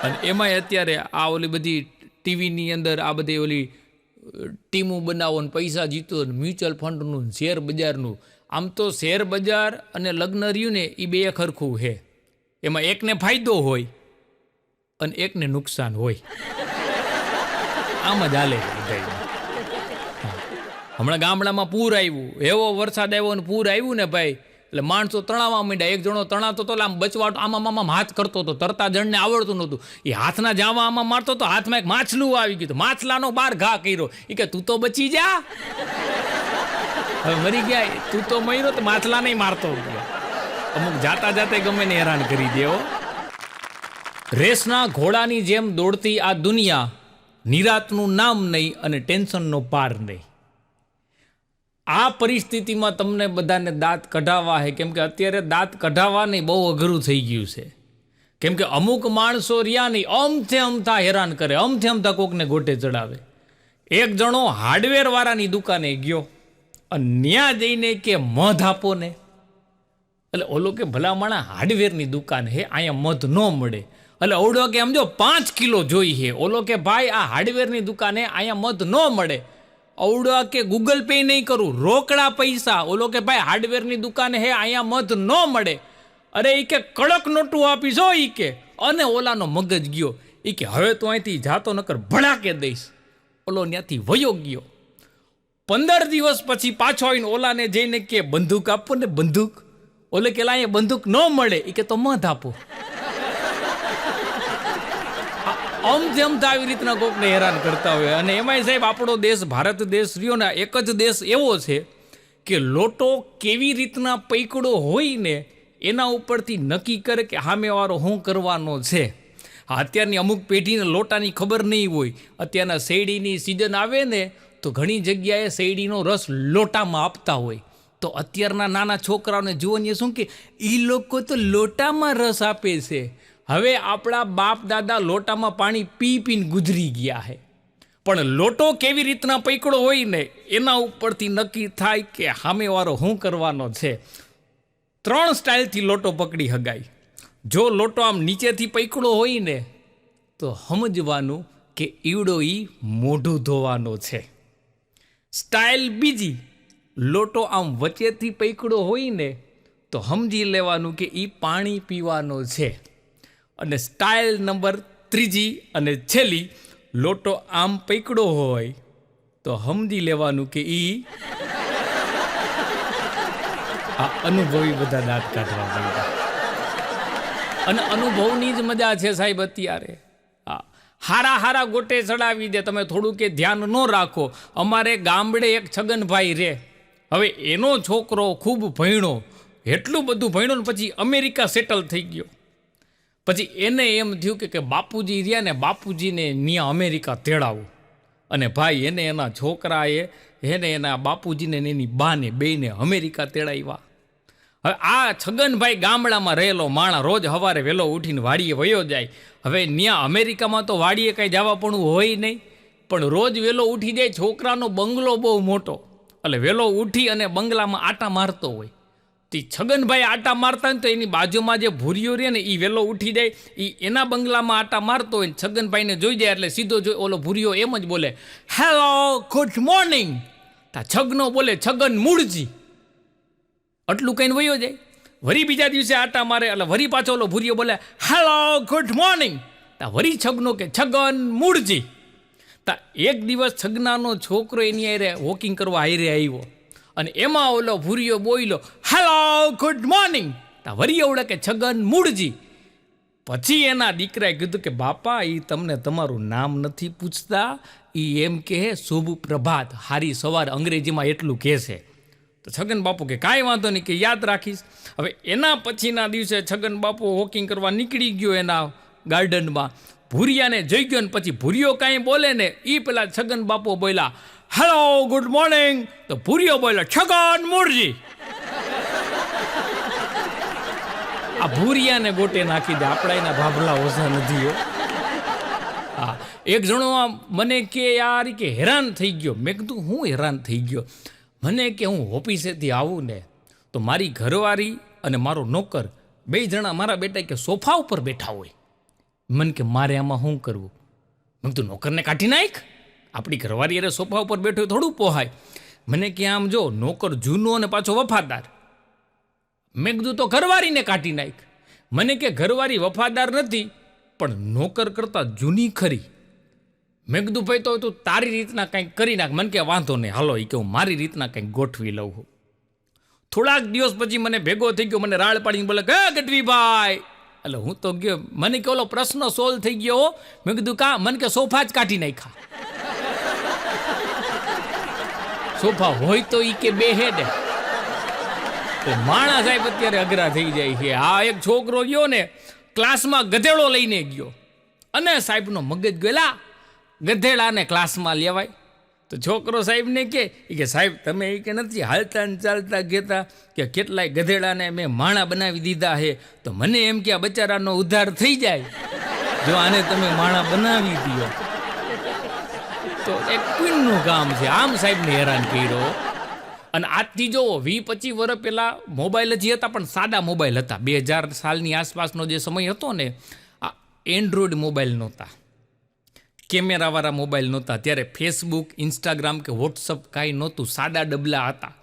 અને એમાંય અત્યારે આ ઓલી બધી ટીવીની અંદર આ બધી ઓલી ટીમો બનાવો ને પૈસા જીતો ને મ્યુચ્યુઅલ ફંડનું, શેર બજારનું. આમ તો શેર બજાર અને લગ્ન રહ્યું ને એ બે ખરખું છે. એમાં એકને ફાયદો હોય અને એકને નુકસાન હોય. આમ જ હાલે. હમણાં ગામડામાં પૂર આવ્યું, એવો વરસાદ આવ્યો ને પૂર આવ્યું ને ભાઈ, એટલે માણસો તણાવવા માંડ્યા. એક જણો તણાતો તો આમ બચવાટ આમાં હાથ કરતો હતો, તરતા જણને આવડતું નહોતું. એ હાથના જાવા આમાં મારતો તો હાથમાં એક માછલું આવી ગયું, માછલાનો બાર ઘા કર્યો. એ કે તું તો બચી જા, હવે મરી ગયા, તું તો મર્યો તો માછલા નહીં મારતો. અમુક જાતા જાતે ગમે ને હેરાન કરી દેવો. રેસના ઘોડાની જેમ દોડતી આ દુનિયા, નિરાતનું નામ નહીં અને ટેન્શનનો પાર નહીં. આ પરિસ્થિતિમાં તમને બધાને દાંત કઢાવવા છે, કેમ કે અત્યારે દાંત કઢાવવા નહીં બહુ અઘરું થઈ ગયું છે. કેમ કે અમુક માણસો રહ્યા નહીં અમથે અમથા હેરાન કરે, અમથે અમથા કોકને ગોટે ચડાવે. એક જણો હાર્ડવેરવાળાની દુકાને ગયો અને ત્યાં જઈને કે મધ આપો ને. એટલે ઓલો કે ભલા માણા હાર્ડવેરની દુકાન હે, અહીંયા મધ ન મળે. એટલે ઓડો કે સમજો 5 કિલો જોઈ છે. ઓલો કે ભાઈ આ હાર્ડવેરની દુકાને અહીંયા મધ ન મળે. અવડો કે ગૂગલ પે નહીં કરું, રોકડા પૈસા. ઓલો કે ભાઈ હાર્ડવેરની દુકાન હે, અહીંયા મધ ન મળે. અરે એ કે કડક નોટું આપીશો એ કે. અને ઓલાનો મગજ ગયો. એ કે હવે તો અહીંથી જાતો નકર ભડાકે દઈશ. ઓલો ત્યાંથી વયો ગયો. 15 દિવસ પછી પાછો આવીને ઓલાને જઈને કે બંદૂક આપો ને બંદૂક. ઓલે કે અહીંયા બંદૂક ન મળે. એ કે તો મધ આપો. જેમ તો આવી રીતના કોકને હેરાન કરતા હોય. અને એમાંય સાહેબ આપણો દેશ ભારત દેશ રહ્યો ને એક જ દેશ એવો છે કે લોટો કેવી રીતના પૈકડો હોય ને એના ઉપરથી નક્કી કરે કે સામેવાળો શું કરવાનો છે. અત્યારની અમુક પેઢીને લોટાની ખબર નહીં હોય. અત્યારના શેરડીની સિઝન આવે ને તો ઘણી જગ્યાએ શેરડીનો રસ લોટામાં આપતા હોય. તો અત્યારના નાના છોકરાઓને જુઓને શું કે એ લોકો તો લોટામાં રસ આપે છે. હવે આપણા બાપ દાદા લોટામાં પાણી પી પીને ગુજરી ગયા છે. પણ લોટો કેવી રીતના પૈકડો હોય ને એના ઉપરથી નક્કી થાય કે સામેવાળો શું કરવાનો છે. 3 સ્ટાઇલથી લોટો પકડી હગાય. જો લોટો આમ નીચેથી પૈકડો હોય ને તો સમજવાનું કે ઈવડો ઈ મોઢું ધોવાનો છે. સ્ટાઇલ બીજી, લોટો આમ વચ્ચેથી પૈકડો હોય ને તો સમજી લેવાનું કે ઈ પાણી પીવાનો છે. અને સ્ટાઇલ નંબર 3 અને છેલ્લી, લોટો આમ પૈકડો હોય તો સમજી લેવાનું કે ઈ આ અનુભવી બધા દાંત કાઢવા પડ્યા. અને અનુભવની જ મજા છે સાહેબ અત્યારે. હારા ગોટે ચડાવી દે. તમે થોડું કે ધ્યાન ન રાખો. અમારે ગામડે એક છગનભાઈ રહે. હવે એનો છોકરો ખૂબ ભણ્યો, એટલું બધું ભણ્યો ને પછી અમેરિકા સેટલ થઈ ગયો. પછી એને એમ થયું કે બાપુજી રહ્યા ને બાપુજીને ત્યાં અમેરિકા તેડાવું. અને ભાઈ એને એના છોકરાએ એને એના બાપુજીને એની બાને બેને અમેરિકા તેડાવ્યા. હવે આ છગનભાઈ ગામડામાં રહેલો માણા રોજ સવારે વહેલો ઉઠીને વાડીએ વયો જાય. હવે ત્યાં અમેરિકામાં તો વાડીએ કાંઈ જવા પણ હોય નહીં. પણ રોજ વહેલો ઉઠી જાય. છોકરાનો બંગલો બહુ મોટો, એટલે વહેલો ઉઠી અને બંગલામાં આટા મારતો હોય. તે છગનભાઈ આટા મારતા હોય તો એની બાજુમાં જે ભૂરીઓ રહે ને એ વહેલો ઉઠી જાય, એ એના બંગલામાં આટા મારતો હોય. છગનભાઈને જોઈ જાય એટલે સીધો ઓલો ભૂરીઓ એમ જ બોલે, હેલો ગુડ મોર્નિંગ. તા છગનો બોલે, છગન મૂળજી. આટલું કહીને વયો જાય. વરી બીજા દિવસે આટા મારે એટલે વરી પાછો ઓલો ભૂરીઓ બોલે, હેલો ગુડ મોર્નિંગ. તા વરી છગનો કે છગન મૂળજી. તા એક દિવસ છગનાનો છોકરો એની હારે વોકિંગ કરવા હારે આવ્યો અને એમાં ઓલો ભૂરીઓ બોલ્યો, હેલો ગુડ મોર્નિંગ. તા વરી એવડે કે છગન મૂળજી. પછી એના દીકરાએ કીધું કે બાપા, એ તમને તમારું નામ નથી પૂછતા, એ એમ કહે શુભ પ્રભાત, હારી સવાર, અંગ્રેજીમાં એટલું કહે છે. તો છગન બાપુ કે કાંઈ વાંધો નહીં, કે યાદ રાખીશ. હવે એના પછીના દિવસે છગન બાપુ વોકિંગ કરવા નીકળી ગયો એના ગાર્ડનમાં. ભૂરિયાને જોઈ ગયો ને પછી ભૂરિયો કાંઈ બોલે ને એ પેલા છગન બાપુ બોલ્યા, હેલો ગુડ મોર્નિંગ. તો ભૂરિયો બોલ્યો, છગન મૂળજી. આ ભૂરિયાને ગોટે નાખી દે, આપણા એના ભાભલા ઓછા નથી. હા, એક જણો મને કે યાર કે હેરાન થઈ ગયો. મેં કીધું હું હેરાન થઈ ગયો? મને કે હું ઓફિસેથી આવું ને તો મારી ઘરવાળી અને મારો નોકર બે જણા મારા બેટા કે સોફા ઉપર બેઠા હોય. મને કે મારે આમાં શું કરવું? મેં કીધું નોકરને કાઢી નાખ, આપણી ઘરવાળી અરે સોફા ઉપર બેઠો થોડું પોહાય. મને કે આમ જો નોકર જૂનો અને પાછો વફાદાર. મેં કીધું તો ઘરવાળીને કાઢી નાખ. મને કે ઘરવાળી વફાદાર નથી પણ નોકર કરતાં જૂની ખરી. મેં કીધું ભાઈ તો તું તારી રીતના કંઈક કરી નાખ. મને કે વાંધો નહીં, હાલો એ કે હું મારી રીતના કંઈક ગોઠવી લઉં. થોડાક દિવસ પછી મને ભેગો થઈ ગયો, મને રાડ પાડીને બોલે, કે ગઢવીભાઈ. એટલે હું તો ગયો, મને કે ઓલો પ્રશ્ન સોલ્વ થઈ ગયો. મેં કીધું કા? મને કે સોફા જ કાઢી નાખ્યા. સોફા હોય તો ઈ કે બે હેડ. માણા સાહેબ અત્યારે અઘરા થઈ જાય છે. આ એક છોકરો ગયો ને ક્લાસમાં ગધેડો લઈને ગયો અને સાહેબનો મગજ ગયેલા ગધેડાને ક્લાસમાં લેવાય. તો છોકરો સાહેબને કે સાહેબ તમે એ કે નથી હાલતા ને ચાલતા ગેતા કે કેટલાય ગધેડાને મેં માણા બનાવી દીધા છે, તો મને એમ કે આ બચારાનો ઉદ્ધાર થઈ જાય જો આને તમે માણા બનાવી દો. તો એક પુણ્યનું કામ છે. આમ સાહેબને હેરાન કર્યો. અને આજથી જો 20-25 વર્ષ પહેલાં મોબાઈલ જ હતા, પણ સાદા મોબાઈલ હતા. 2000 સાલની આસપાસનો જે સમય હતો ને, આ એન્ડ્રોઈડ મોબાઈલ નહોતા, કેમેરાવાળા મોબાઈલ નહોતા. ત્યારે ફેસબુક, ઇન્સ્ટાગ્રામ કે વોટ્સઅપ કાંઈ નહોતું, સાદા ડબલા હતા.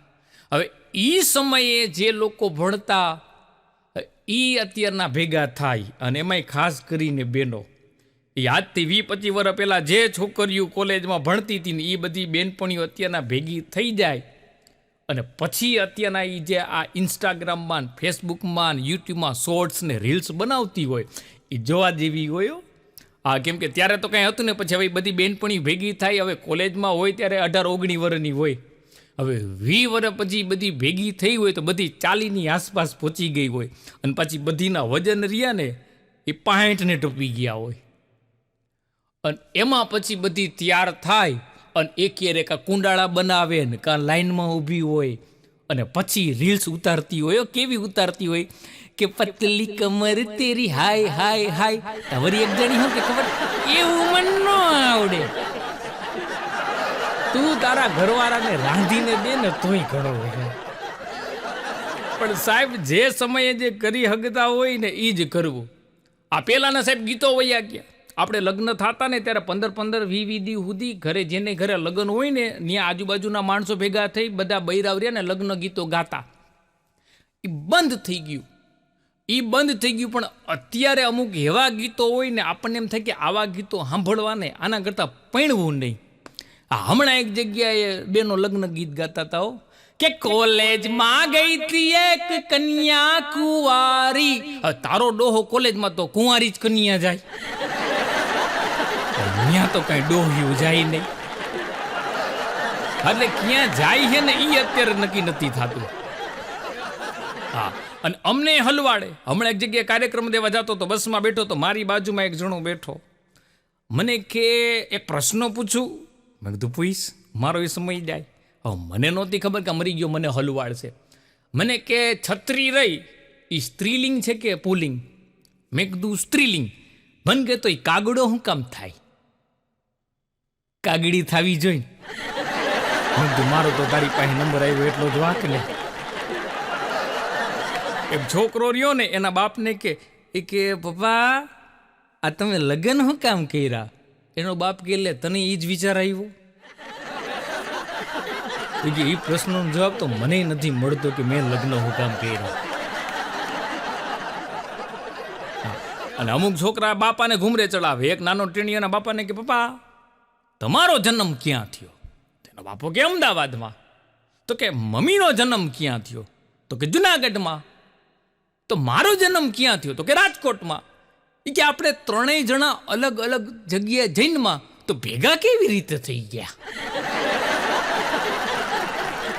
હવે એ સમયે જે લોકો ભણતા એ અત્યારના ભેગા થાય, અને એમાંય ખાસ કરીને બહેનો. એ આજથી 20-25 વર્ષ પહેલાં જે છોકરીઓ કોલેજમાં ભણતી હતી ને એ બધી બહેનપણીઓ અત્યારના ભેગી થઈ જાય. અને પછી અત્યારના એ જે આ ઇન્સ્ટાગ્રામમાં, ફેસબુકમાં, યુટ્યુબમાં શોર્ટ્સ ને રીલ્સ બનાવતી હોય એ જોવા જેવી હોય. હા, કેમ કે ત્યારે તો કંઈ હતું ને. પછી હવે બધી બહેનપણી ભેગી થાય. હવે કોલેજમાં હોય ત્યારે 18-19 વર્ષની હોય. હવે 20 વર્ષ પછી બધી ભેગી થઈ હોય તો બધી 40ની આસપાસ પહોંચી ગઈ હોય. અને પછી બધીના વજન રહ્યા ને એ 65ને ટપી ગયા હોય. અને એમાં પછી બધી તૈયાર થાય અને એકે કાં કુંડાળા બનાવે ને કાં લાઈનમાં ઊભી હોય અને પછી રીલ્સ ઉતારતી હોય. કેવી ઉતારતી હોય કે પતલી કમર તેરી હાય હાય હાય. તમારી એક જણી હું કે ખબર, એવું મન ન આવડે. તું તારા ઘરવાળાને રાંધીને દે ને તોય ઘણો હોય. પણ સાહેબ જે સમયે જે કરી હગતા હોય ને એ જ કરવું. આ પહેલાંના સાહેબ ગીતો વયા ગયા. આપણે લગ્ન થતા ને ત્યારે 15-15, 20-20 દી સુધી ઘરે જેને ઘરે લગ્ન હોય ને ત્યાં આજુબાજુના માણસો ભેગા થઈ બધા બૈરાવર્યા ને લગ્ન ગીતો ગાતા. એ બંધ થઈ ગયું. પણ અત્યારે અમુક એવા ગીતો હોય ને આપણને એમ થાય કે આવા ગીતો સાંભળવા ને આના કરતાં પૈણવું નહીં. હમણાં એક જગ્યાએ બેનો લગ્ન ગીત ગાતા હતા કે કોલેજમાં ગઈ હતી એક કન્યા કુંવારી. તારો ડોહો કોલેજમાં તો કુંવારી જ કન્યા જાય, ત્યાં તો કઈ ડોહ્યું જાય નહીં. એટલે ક્યાં જાય છે ને એ અત્યારે નક્કી નથી થતું. હા, અને અમને હલવાડે. હમણાં એક જગ્યાએ કાર્યક્રમ દેવા જતો તો બસમાં બેઠો તો મારી બાજુમાં એક જણો બેઠો. મને કે એક પ્રશ્ન પૂછું? મેં કીધું પૂછ, મારો એ સમય જાય. હવે મને નહોતી ખબર કે મરી ગયો મને હલવાડશે. મને કે છત્રી રહી એ સ્ત્રીલિંગ છે કે પુલિંગ? મેં કીધું સ્ત્રીલિંગ. મને કે તો એ કાગડો શું કામ થાય? કાગડી થાવી જોઈ. મારો તો તારી પાસે નંબર આવ્યો એટલો જ વાંક લે. એક છોકરો રહ્યો ને એના બાપને કે પપ્પા આ તમે લગ્ન શું કામ કર્યા? એનો બાપ કે લે તને એ જ વિચાર આવ્યો? એ પ્રશ્નનો જવાબ તો મને નથી મળતો કે મેં લગ્ન હું કામ કર્યા. અને અમુક છોકરા બાપાને ઘૂમરે ચડાવે. એક નાનો ટેણીયાના બાપાને કે પપ્પા તમારો જન્મ ક્યાં થયો? તેનો બાપો કે અમદાવાદમાં. તો કે મમ્મીનો જન્મ ક્યાં થયો? તો કે જુનાગઢમાં. તો મારો જન્મ ક્યાં થયો? તો કે રાજકોટમાં. એ કે આપણે ત્રણેય જણા અલગ અલગ જગ્યાએ જઈનમાં તો ભેગા કેવી રીતે થઈ ગયા?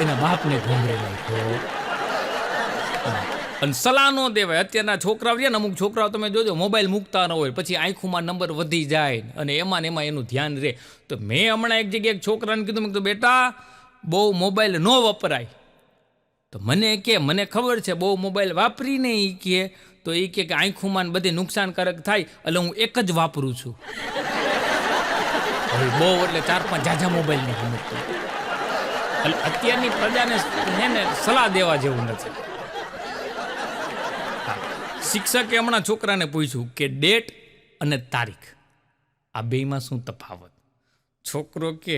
એના બાપને ઘૂમરે નાખ્યો. અને સલાહ ન દેવાય. અત્યારના છોકરાઓ છે ને, અમુક છોકરાઓ તમે જોજો મોબાઈલ મૂકતા ન હોય, પછી આંખોમાં નંબર વધી જાય અને એમાં ને એમાં એનું ધ્યાન રહે. તો મેં હમણાં એક જગ્યાએ એક છોકરાને કીધું, મેં કીધું બેટા બહુ મોબાઈલ ન વપરાય. તો મને ખબર છે બહુ મોબાઈલ વાપરીને એ કે તો એ કે આંખોમાં બધે નુકસાનકારક થાય એટલે હું એક જ વાપરું છું. હવે બહુ એટલે 4-5 ઝાઝા મોબાઈલ નથી મૂકતો. એટલે અત્યારની પ્રજાને એને સલાહ દેવા જેવું નથી. શિક્ષકે હમણાં છોકરાને પૂછ્યું કે ડેટ અને તારીખ આ બેમાં શું તફાવત? છોકરો કે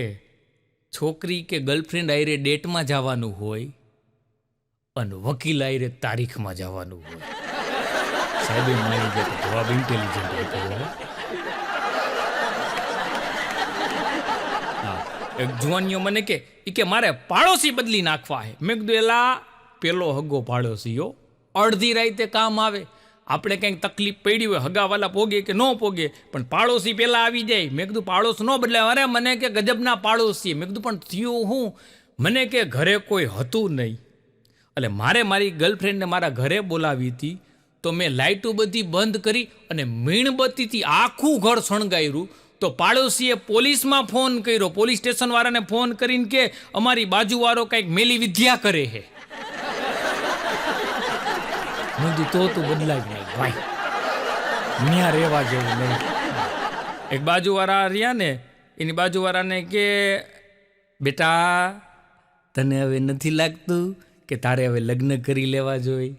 છોકરી કે ગર્લફ્રેન્ડ આયરે ડેટમાં જવાનું હોય અને વકીલ આયરે તારીખમાં જવાનું હોય. સાહેબ મારી ગયા તો જવાબ ઇન્ટેલિજન્ટ હતો. એક જુવાનીઓ મને કે મારે પાડોશી બદલી નાખવા હે. મેં કીધું એલા પેલો હગો પાડોશીઓ અડધી રાતે કામ આવે. આપણે કંઈક તકલીફ પડી હોય હગાવાલા પોગે કે ન પોગે પણ પાડોશી પહેલાં આવી જાય. મેં કીધું પાડોશ ન બદલાય. અરે મને કે ગજબના પાડોશી. મેં કીધું પણ થયું હું? મને કે ઘરે કોઈ હતું નહીં એટલે મારે મારી ગર્લફ્રેન્ડને મારા ઘરે બોલાવી હતી તો મેં લાઇટો બધી બંધ કરી અને મીણબત્તીથી આખું ઘર શણગાર્યું. તો પાડોશીએ પોલીસમાં ફોન કર્યો. પોલીસ સ્ટેશનવાળાને ફોન કરીને કે અમારી બાજુવાળો કંઈક મેલી વિદ્યા કરે છે. તો તું બદલાય નહીં ભાઈ, ન્યા રહેવા જેવું નહીં. એક બાજુવાળા રહ્યા ને એની બાજુવાળાને કે બેટા તને હવે નથી લાગતું કે તારે હવે લગ્ન કરી લેવા જોઈએ?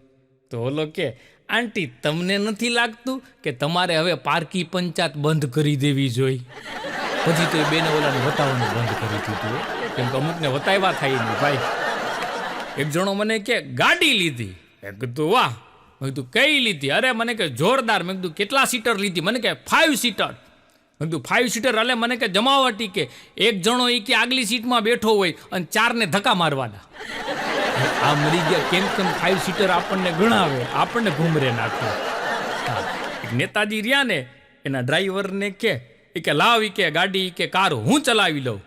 તો ઓલો કે આંટી તમને નથી લાગતું કે તમારે હવે પારકી પંચાયત બંધ કરી દેવી જોઈએ? પછી તો એ બેને ઓલાને વતાવવાનું બંધ કરી દીધું, કેમ કે અમુકને વતાવ્યા થાય નહીં ભાઈ. એક જણો મને કે ગાડી લીધી. મેં કીધું વાહ. મેં કીધું કઈ લીધી? અરે મને કે જોરદાર. મેં કીધું કેટલા સીટર લીધી? મને કે 5 સીટર. મેં કીધું 5 સીટર એટલે મને કે જમાવટી કે એક જણો એ કે આગલી સીટમાં બેઠો હોય અને 4ને ધક્કા મારવાના. આ મરી ગયા કેમ 5 સીટર આપણને ગણાવે, આપણને ઘૂમરે નાખે. એક નેતાજી રહ્યા ને એના ડ્રાઈવરને કે લાવ કે ગાડી કે કાર હું ચલાવી લઉં.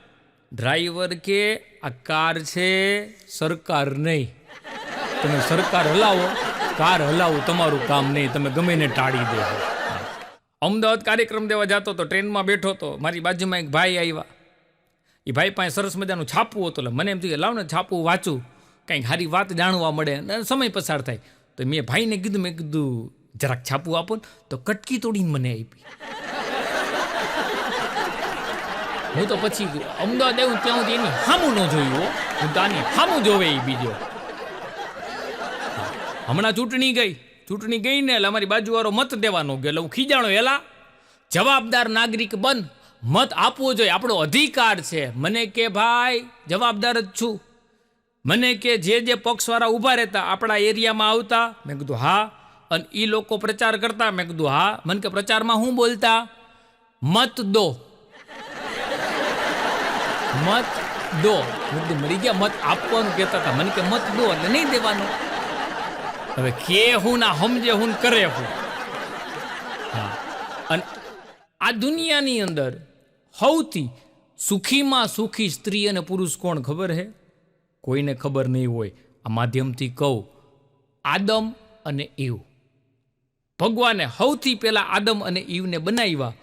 ડ્રાઈવર કે આ કાર છે સરકાર નહીં, તમે સરકાર હલાવો, કાર હલાવું તમારું કામ નહીં, તમે ગમે ને ટાળી દો. અમદાવાદ કાર્યક્રમ દેવા જતો તો ટ્રેનમાં બેઠો તો મારી બાજુમાં એક ભાઈ આવ્યા. એ ભાઈ પાસે સરસ મજાનું છાપવું હતું એટલે મને એમ થયું લાવ ને છાપવું વાંચું, કંઈક સારી વાત જાણવા મળે અને સમય પસાર થાય. તો મેં ભાઈને કીધું, મેં કીધું જરાક છાપવું આપો ને. તો કટકી તોડીને મને આપી. હું તો પછી અમદાવાદ આવ્યું ત્યાં સુધી એની સામું ન જોયું. હું તો આની સામું જોવે એ બીજો. હમણાં ચૂંટણી ગઈ ને એટલે અમારી બાજુવાળો મત દેવાનો ગયો એટલે હું ખીજાણો. એલા જવાબદાર નાગરિક બન, મત આપવો જોઈએ, આપણો અધિકાર છે. મને કે ભાઈ જવાબદાર જ છું. મને કે જે પક્ષવાળા ઊભા રહેતા આપણા એરિયામાં આવતા. મેં કીધું હા. અને એ લોકો પ્રચાર કરતા. મેં કીધું હા. મને કે પ્રચારમાં શું બોલતા? મત દો, મત દો. મેં કીધું મરી ગયા, મત આપવાનું કહેતા હતા. મને કે મત દો એટલે નહીં દેવાનું. હવે કે હું ના સમજે હું કરે હું. હા. અને આ દુનિયાની અંદર સૌથી સુખીમાં સુખી સ્ત્રી અને પુરુષ કોણ ખબર છે? કોઈને ખબર નહીં હોય. આ માધ્યમથી કહું, આદમ અને ઈવ. ભગવાને સૌથી પહેલા આદમ અને ઈવને બનાવ્યા.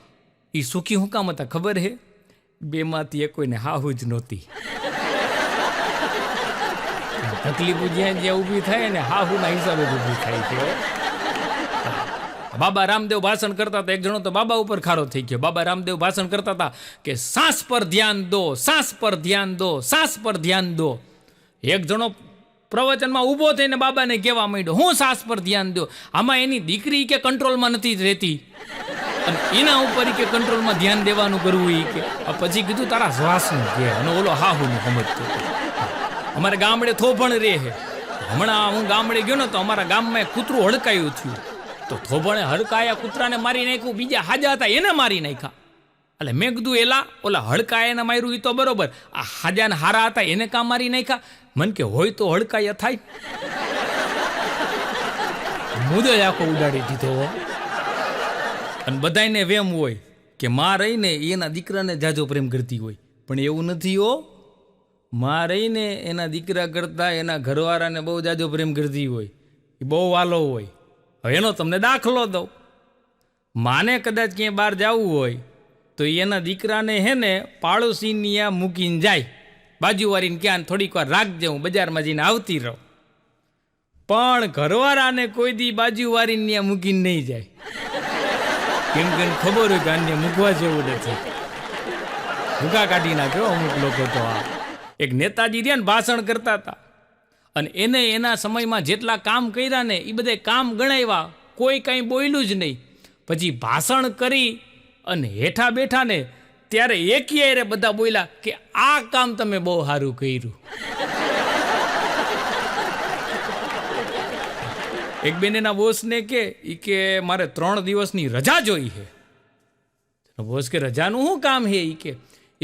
એ સુખી હું કામ હતા ખબર છે? બેમાંથી એ કોઈને હાહુ જ નહોતી. તકલીફ જ્યાં ઊભી થાય ને હાહુના હિસાબે જ ઊભી થાય છે. બાબા રામદેવ ભાષણ કરતા હતા, એક જણો તો બાબા ઉપર ખારો થઈ ગયો. બાબા રામદેવ ભાષણ કરતા હતા કે શ્વાસ પર ધ્યાન દો, શ્વાસ પર ધ્યાન દો, શ્વાસ પર ધ્યાન દો. એક જણો પ્રવચનમાં ઊભો થઈને બાબાને કહેવા માંડ્યો, હું શ્વાસ પર ધ્યાન દો. આમાં એની દીકરી કે કંટ્રોલમાં નથી રહેતી અને એના ઉપર કે કંટ્રોલમાં ધ્યાન દેવાનું કરવું એ કે. પછી કીધું તારા શ્વાસનું કે, અને ઓલો હાહુનું સમજતો. અમારે ગામડે થોભણ રહે છે. હમણાં હું ગામડે ગયો ને તો અમારા ગામમાં એક કૂતરું હડકાયું થયું. તો થોભણે હડકાયા કૂતરાને મારી નાખ્યું, બીજા હાજા હતા એને મારી નાખ્યા. એટલે મેં કીધું એલા ઓલા હડકાયા એને માર્યું એ તો બરોબર, આ હાજાને હારા હતા એને કામ મારી નાખ્યા? મન કે હોય તો હડકાયા થાય. મુદ્દો આખો ઉડાડી દીધો. અને બધાને વેમ હોય કે માં રહીને એના દીકરાને જાજો પ્રેમ કરતી હોય, પણ એવું નથી હો. માં રહીને એના દીકરા કરતા એના ઘરવાળાને બહુ જાજો પ્રેમ કરતી હોય, એ બહુ વાલો હોય. હવે એનો તમને દાખલો દઉં. માને કદાચ ક્યાંય બહાર જવું હોય તો એના દીકરાને હે ને પાડોશીની આ મૂકીને જાય, બાજુવાળીને ક્યાં થોડીક વાર રાખજે, હું બજારમાં જઈને આવતી રહું. પણ ઘરવાળાને કોઈ દી બાજુવાળીને ત્યાં મૂકીને નહીં જાય, કેમ કે ખબર હોય કે આને મૂકવા જેવું નથી. ભૂકા કાઢી નાખ્યો અમુક લોકો તો. આ એક નેતાજી રહ્યા ને ભાષણ કરતા હતા, અને એને એના સમયમાં જેટલા કામ કર્યા ને એ બધા કામ ગણાવ્યા, કોઈ કાંઈ બોલ્યું જ નહીં. પછી ભાષણ કરી અને હેઠા બેઠા ને ત્યારે એકી બધા બોલ્યા કે આ કામ તમે બહુ સારું કર્યું. એક બેન એના બોસને કે મારે 3 દિવસની રજા જોઈ છે. બોસ કે રજાનું શું કામ છે?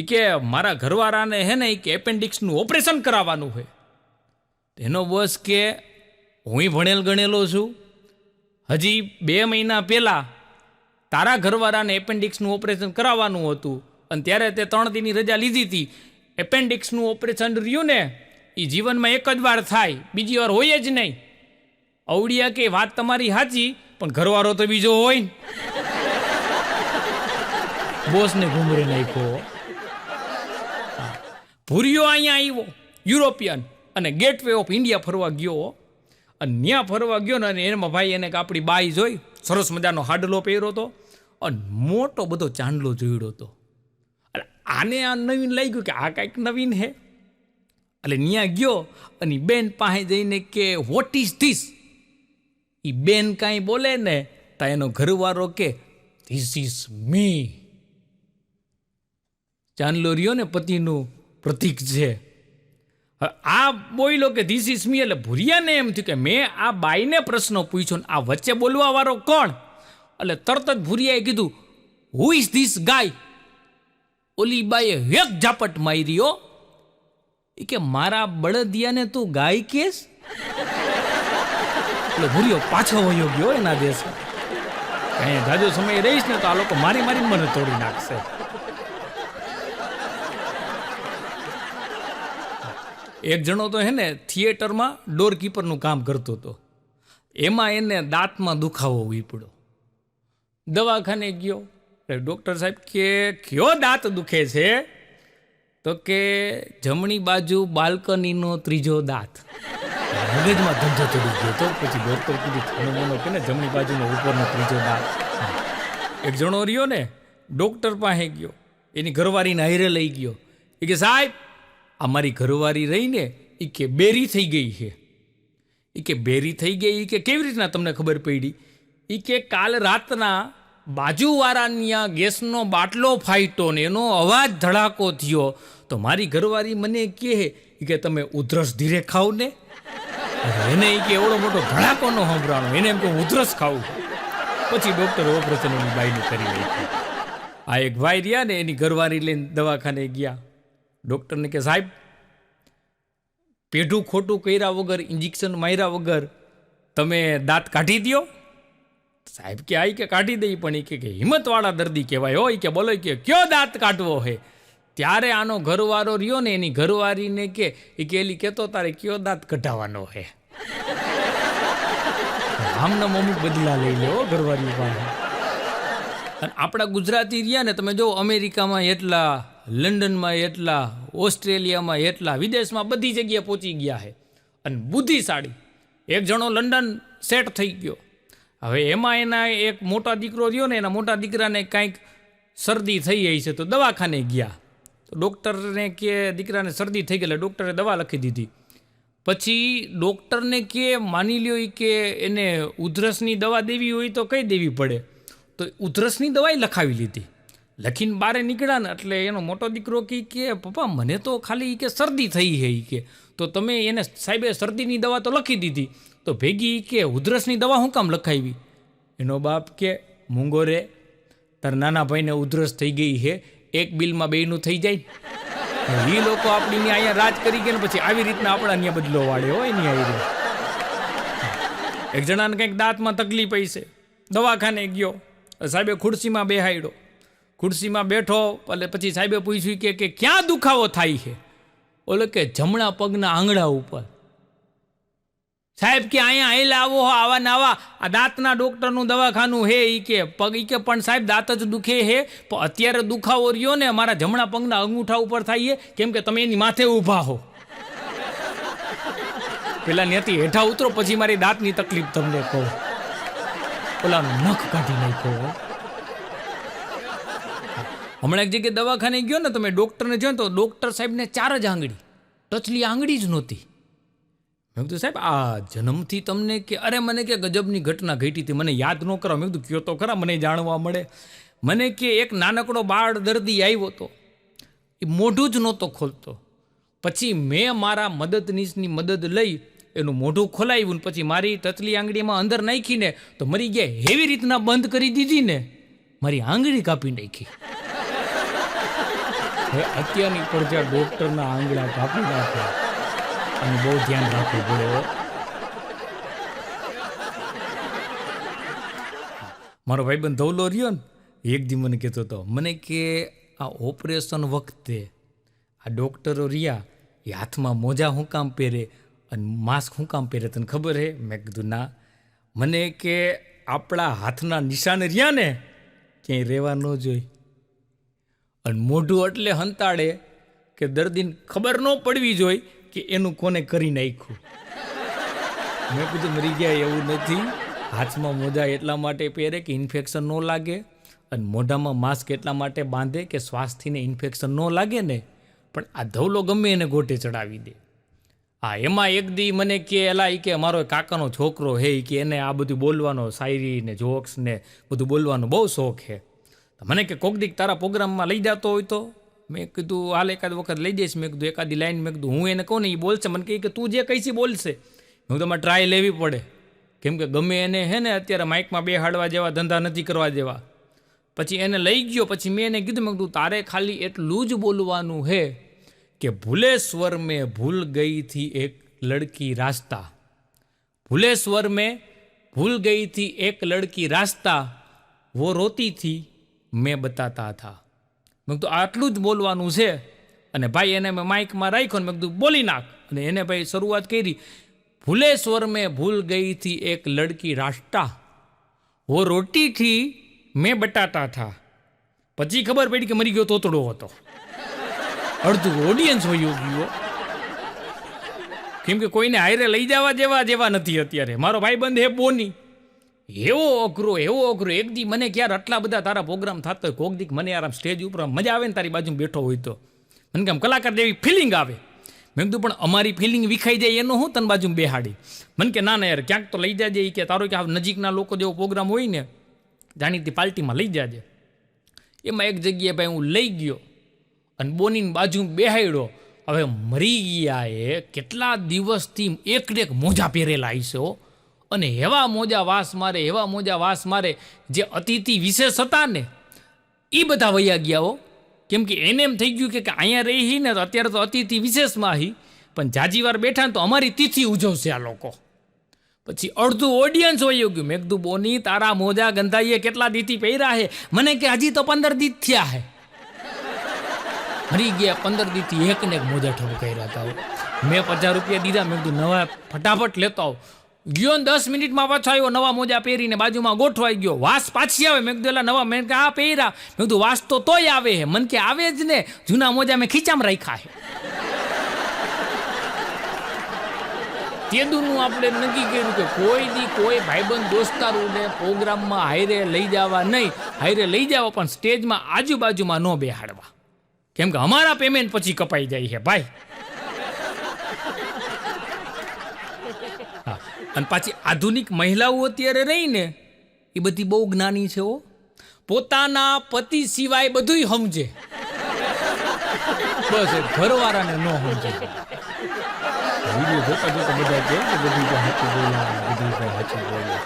કે મારા ઘરવાળાને હે ને કે એપેન્ડિક્સનું ઓપરેશન કરાવવાનું છે. એનો બોસ કે હું ભણેલ ગણેલો છું, હજી 2 મહિના પહેલાં તારા ઘરવાળાને એપેન્ડિક્સનું ઓપરેશન કરાવવાનું હતું અને ત્યારે તે 3 દિનની રજા લીધી હતી. એપેન્ડિક્સનું ઓપરેશન રહ્યું ને એ જીવનમાં એક જ વાર થાય, બીજી વાર હોય જ નહીં. અવડિયા કે વાત તમારી સાચી, પણ ઘરવાળો તો બીજો હોય ને. બોસને ઘૂમરે નાખ્યો. ભૂરિયો અહીંયા આવ્યો યુરોપિયન અને ગેટવે ઓફ ઇન્ડિયા ફરવા ગયો. અને ત્યાં ફરવા ગયો ને અને એમાં ભાઈ એને આપણી બાઈ જોઈ, સરસ મજાનો હાડલો પહેર્યો હતો અને મોટો બધો ચાંદલો જોડ્યો હતો. એટલે આને આ નવીન લાગ્યું કે આ કાંઈક નવીન હે. એટલે ત્યાં ગયો અને બેન પાસે જઈને કે વોટ ઇઝ ધીસ? એ બેન કાંઈ બોલે ને તો એનો ઘરવાળો કે ધીસ ઇઝ મી. ચાંદલો રહ્યો ને પતિનું પ્રતીક છે. આ બોલ્યો કે ધીસ ઇઝ મી, એટલે ભૂરિયાને એમ થયું કે મેં આ બાઈને પ્રશ્ન પૂછ્યો ને આ વચ્ચે બોલવા વાળો કોણ? એટલે તરત જ ભૂરિયાએ કીધું હુ ઇઝ ધીસ ગાય? ઓલી બાઈએ એક ઝાપટ માર્યો. એ કે મારા બળદિયાને તું ગાય કેસ? એટલે ભૂરિયો પાછો વયો ગયો એના દેશમાં. અહીંયા જાજો સમય રહીશ ને તો આ લોકો મારી મારીને મને તોડી નાખશે. એક જણો તો હે ને થિયેટરમાં ડોરકીપરનું કામ કરતો હતો. એમાં એને દાંતમાં દુખાવો ઉપડ્યો. દવાખાને ગયો. ડૉક્ટર સાહેબ કે કયો દાંત દુખે છે? તો કે જમણી બાજુ બાલ્કનીનો 3જો દાંત. મગજમાં ધંધો ચડી ગયો તો પછી ડૉક્ટર કીધું કે ને જમણી બાજુનો ઉપરનો 3જો દાંત. એક જણો રહ્યો ને ડૉક્ટર પાસે ગયો, એની ઘરવાળીને હારે લઈ ગયો. એ કે સાહેબ અમારી ઘરવાળી રહીને એ કે બેરી થઈ ગઈ છે. એ કે બેરી થઈ ગઈ? એ કે કેવી રીતના તમને ખબર પડી? એ કે કાલ રાતના બાજુવાળાની ગેસનો બાટલો ફાટ્યો ને એનો અવાજ ધડાકો થયો તો મારી ઘરવાળી મને કહે કે તમે ઉધરસ ધીરે ખાવ ને. એને એ કે એવડો મોટો ધડાકો ન સંભળાણો, એને એમ કે ઉધરસ ખાવું. પછી ડૉક્ટર ઓપરેશન એની બાઈને કરી નાખ્યું. આ એક ભાઈ રહ્યા ને એની ઘરવાળી લઈને દવાખાને ગયા. ડૉક્ટરને કે સાહેબ પેઢું ખોટું કર્યા વગર, ઇન્જેક્શન માર્યા વગર તમે દાંત કાઢી દો. સાહેબ કે આઈ કે કાઢી દઈ, પણ એ કે હિંમતવાળા દર્દી કહેવાય હોય. કે બોલો કે કયો દાંત કાઢવો હે? ત્યારે આનો ઘરવાળો રહ્યો ને એની ઘરવાળીને કે એલી કહેતો તારે કયો દાંત કઢાવવાનો હે. આમને અમુક બદલા લઈ લે ઘરવાળી પાસે. અને આપણા ગુજરાતી રહ્યા ને તમે જો અમેરિકામાં એટલા, લંડનમાં એટલા, ઓસ્ટ્રેલિયામાં એટલા, વિદેશમાં બધી જગ્યાએ પહોંચી ગયા છે અને બુદ્ધિશાળી. એક જણો લંડન સેટ થઈ ગયો. હવે એમાં એના એક મોટા દીકરો રહ્યો ને, એના મોટા દીકરાને કાંઈક શરદી થઈ ગઈ છે તો દવાખાને ગયા. તો ડૉક્ટરને કે દીકરાને શરદી થઈ ગઈ એટલે ડૉક્ટરે દવા લખી દીધી. પછી ડૉક્ટરને કે માની લ્યો કે એને ઉધરસની દવા દેવી હોય તો કઈ દેવી પડે, તો ઉધરસની દવાઈ લખાવી લીધી. લખીને બારે નીકળ્યા ને એટલે એનો મોટો દીકરો કે પપ્પા મને તો ખાલી કે શરદી થઈ છે કે, તો તમે એને સાહેબે શરદીની દવા તો લખી દીધી, તો ભેગી કે ઉધરસની દવા શું કામ લખાવી? એનો બાપ કે મૂંગો રે, તાર નાના ભાઈને ઉધરસ થઈ ગઈ છે, એક બિલમાં બેયનું થઈ જાય. એ લોકો આપણી અહીંયા રાજ કરી ગયા ને પછી આવી રીતના આપણા અહીંયા બદલો વાળે હોય ને. આવી એક જણાને કંઈક દાંતમાં તકલીફ આવી છે, દવાખાને ગયો, સાહેબે ખુરશીમાં બેહાડ્યો. ખુરશીમાં બેઠો એટલે પછી સાહેબે પૂછ્યું કે ક્યાં દુખાવો થાય છે? ઓલો કે જમણા પગના આંગળા ઉપર. સાહેબ કે અહીંયા આવેલા આવો આવા ને આવા આ દાંતના ડૉક્ટરનું દવાખાનું હે. એ કે પગ એ કે પણ સાહેબ દાંત જ દુખે હે, પણ અત્યારે દુખાવો રહ્યો ને મારા જમણા પગના અંગૂઠા ઉપર થાય છે, કેમ કે તમે એની માથે ઊભા હો. પેલા ત્યાંથી હેઠા ઉતરો પછી મારી દાંતની તકલીફ તમને કહું. ઓલાનો નખ કાઢી નાખ્યો. હમણાં એક જગ્યાએ દવાખાને ગયો ને, તમે ડૉક્ટરને જોયો તો ડૉક્ટર સાહેબને 4 જ આંગળી, ટચલી આંગળી જ નહોતી. મેં કીધું સાહેબ આ જન્મથી તમને કે અરે મને કે ગજબની ઘટના ઘટી હતી, મને યાદ ન કરો. મેં કીધું કયો તો ખરા, મને જાણવા મળે. મને કે એક નાનકડો બાળ દર્દી આવ્યો હતો, એ મોઢું જ નહોતો ખોલતો. પછી મેં મારા મદદનીશની મદદ લઈ એનું મોઢું ખોલાવ્યું ને પછી મારી ટચલી આંગળીમાં અંદર નાખીને તો મરી ગયા એવી રીતના બંધ કરી દીધી ને, મારી આંગળી કાપી નાખી. હવે અત્યારની પડતા ડૉક્ટરના આંગળા કાપી નાખે અને બહુ ધ્યાન રાખવું પડે. મારો ભાઈબંધ ધવલો રહ્યો ને, એક દી મને કહેતો હતો, મને કે આ ઓપરેશન વખતે આ ડૉક્ટરો રહ્યા એ હાથમાં મોજા શું કામ પહેરે અને માસ્ક શું કામ પહેરે તને ખબર હે? મેં કીધું ના. મને કે આપણા હાથના નિશાન રહ્યા ને ક્યાંય રહેવા ન જોઈએ, અને મોઢું એટલે હંતાડે કે દર્દીને ખબર ન પડવી જોઈએ કે એનું કોને કરી નાખ્યું. મેં કીધું મરી ગયા એવું નથી. હાથમાં મોજા એટલા માટે પહેરે કે ઇન્ફેક્શન ન લાગે, અને મોઢામાં માસ્ક એટલા માટે બાંધે કે શ્વાસથીને ઇન્ફેક્શન ન લાગે ને. પણ આ ધવલો ગમે એને ગોટે ચડાવી દે. હા, એમાં એક દી મને કે એલા એ કે મારો કાકાનો છોકરો હે કે એને આ બધું બોલવાનો, શાયરી ને જોક્સ ને બધું બોલવાનો બહુ શોખ છે. મને કે કોક દીક તારા પ્રોગ્રામમાં લઈ જતો હોય તો. મેં કીધું હાલ એકાદ વખત લઈ જઈશ. મેં કીધું એકાદી લાઈન, મેં કીધું હું એને કહું ને એ બોલશે. મને કહે કે તું જે કહીશી બોલશે. હું તમારે ટ્રાય લેવી પડે, કેમ કે ગમે એને હે ને અત્યારે માઇકમાં બેહાડવા જેવા ધંધા નથી કરવા જેવા. પછી એને લઈ ગયો. પછી મેં એને કીધું, મેં કીધું તારે ખાલી એટલું જ બોલવાનું હે કે ભૂલે સ્વર મેં ભૂલ ગઈ थी एक लड़की रास्ता, भूले स्वर में भूल गई थी एक लड़की रास्ता, वो रोती थी मैं बताता था. મેં કીધું આટલું જ બોલવાનું છે. અને ભાઈ એને મેં માઇકમાં રાખ્યો ને મેં કીધું બોલી નાખ. અને એને ભાઈ શરૂઆત કરી, ભૂલે સ્વર મેં ભૂલ ગઈ थी एक लड़की रास्ता, वो रोटी थी मैं बताता था. પછી ખબર પડી કે મરી ગયો તોતડો હતો. અડધું ઓડિયન્સ હોય ગયો, કેમ કે કોઈને હાયરે લઈ જવા જેવા નથી અત્યારે. મારો ભાઈબંધ હે બોની, એવો અઘરો. એક દી મને ક્યારે આટલા બધા તારા પ્રોગ્રામ થતા હોય, કોક દીક મને આરામ સ્ટેજ ઉપર મજા આવે ને તારી બાજુ બેઠો હોય તો મને કેમ કલાકાર જેવી ફિલિંગ આવે. મેં કીધું પણ અમારી ફિલિંગ વિખાઈ જાય એનું હું તને બાજુ બેહાડી. મને કે ના યાર ક્યાંક તો લઈ જાજે. કે તારો કે નજીકના લોકો જેવો પ્રોગ્રામ હોય ને જાણીતી પાર્ટીમાં લઈ જાજે. એમાં એક જગ્યાએ ભાઈ હું લઈ ગયો અને બોનીની બાજુ બેહાડ્યો. હવે મરી ગયા એ કેટલા દિવસથી એક મોજા પહેરેલા હશે અને એવા મોજા વાસ મારે જે અતિથિ વિશેષ હતા ને એ બધા વયા ગયા હો. કેમ કે એને એમ થઈ ગયું કે અહીંયા રહી ને તો અત્યારે તો અતિથિ વિશેષમાં હી, પણ જાજી વાર બેઠા ને તો અમારી તિથિ ઉજવશે આ લોકો. પછી અડધું ઓડિયન્સ હોય ગયું. મેં કીધું બોની તારા મોજા ગંધાઈએ કેટલા દીથી પહેર્યા હે? મને કે હજી તો 15 દી થયા હે. મરી ગયા 15 દીથી એકને એક મોજા ઠપ કર્યા હતા. મેં 50 રૂપિયા દીધા. મેં કીધું નવા ફટાફટ લેતો આવ. ગયો ને 10 મિનિટમાં પાછો આવ્યો નવા મોજા પહેરીને બાજુમાં ગોઠવાઈ ગયો. વાસ પાછી આવે. મેં કીધું એલા નવા. મેં કે આ પહેર્યા. મેં કીધું વાસ તો તોય આવે હે. મને કે આવે જ ને, જૂના મોજા મેં ખીચામાં રાખ્યા હે. તેદુનું આપણે નક્કી કર્યું કે કોઈ દી કોઈ ભાઈબંધ દોસ્તારોને પ્રોગ્રામમાં હાયરે લઈ જવા નહીં, હાયરે લઈ જવા પણ સ્ટેજમાં આજુબાજુમાં ન બેહાડવા, કેમ કે અમારા પેમેન્ટ પછી કપાઈ જાય છે ભાઈ. હા, અને પાછી આધુનિક મહિલાઓ અત્યારે રહીને એ બધી બહુ જ્ઞાની છે. પોતાના પતિ સિવાય બધુંય સમજે, બસ એ ઘરવાળાને ન સમજે. વિડીયો જોતા જોતા બધા કહે કે બધું તો સાચું બોલ્યા, બધું તો સાચું બોલ્યા.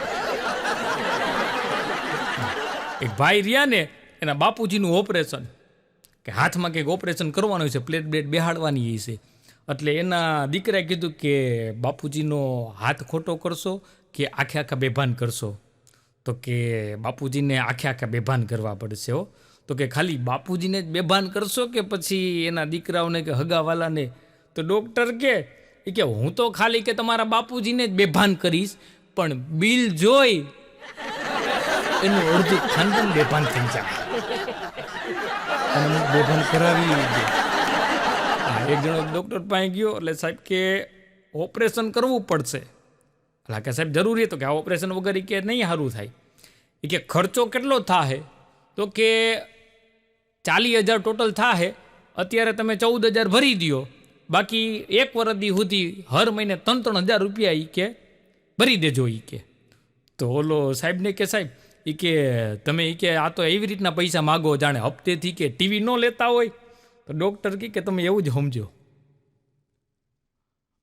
એક ભાઈ રહ્યા ને, એના બાપુજીનું ઓપરેશન, કે હાથમાં કંઈક ઓપરેશન કરવાનું છે, પ્લેટ બ્લેટ બેહાડવાની છે. એટલે એના દીકરાએ કીધું કે બાપુજીનો હાથ ખોટો કરશો કે આખે આખા બેભાન કરશો? તો કે બાપુજીને આખે આખા બેભાન કરવા પડશે. તો કે ખાલી બાપુજીને જ બેભાન કરશો કે પછી એના દીકરાઓને કે હગાવાલાને? તો ડૉક્ટર કે હું તો ખાલી કે તમારા બાપુજીને જ બેભાન કરીશ, પણ બિલ જોઈ એનું અડધું ખાનદાન બેભાન થઈ જાય અને હું બેભાન કરાવી દે. એક જણો ડૉક્ટર પાસે ગયો, એટલે સાહેબ કે ઓપરેશન કરવું પડશે. એટલે કે સાહેબ જરૂરી હતો કે આ ઓપરેશન વગર કે નહીં સારું થાય. એ કે ખર્ચો કેટલો થાય? તો કે 40,000 ટોટલ થાય. અત્યારે તમે 14,000 ભરી દો, બાકી 1 વર્ષ સુધી હર મહિને 3,000 રૂપિયા એ કે ભરી દેજો. એ કે તો ઓલો સાહેબને કે સાહેબ એ કે તમે એ કે આ તો એવી રીતના પૈસા માગો જાણે હપ્તેથી કે ટીવી ન લેતા હોય. તો ડૉક્ટર કે તમે એવું જ સમજો.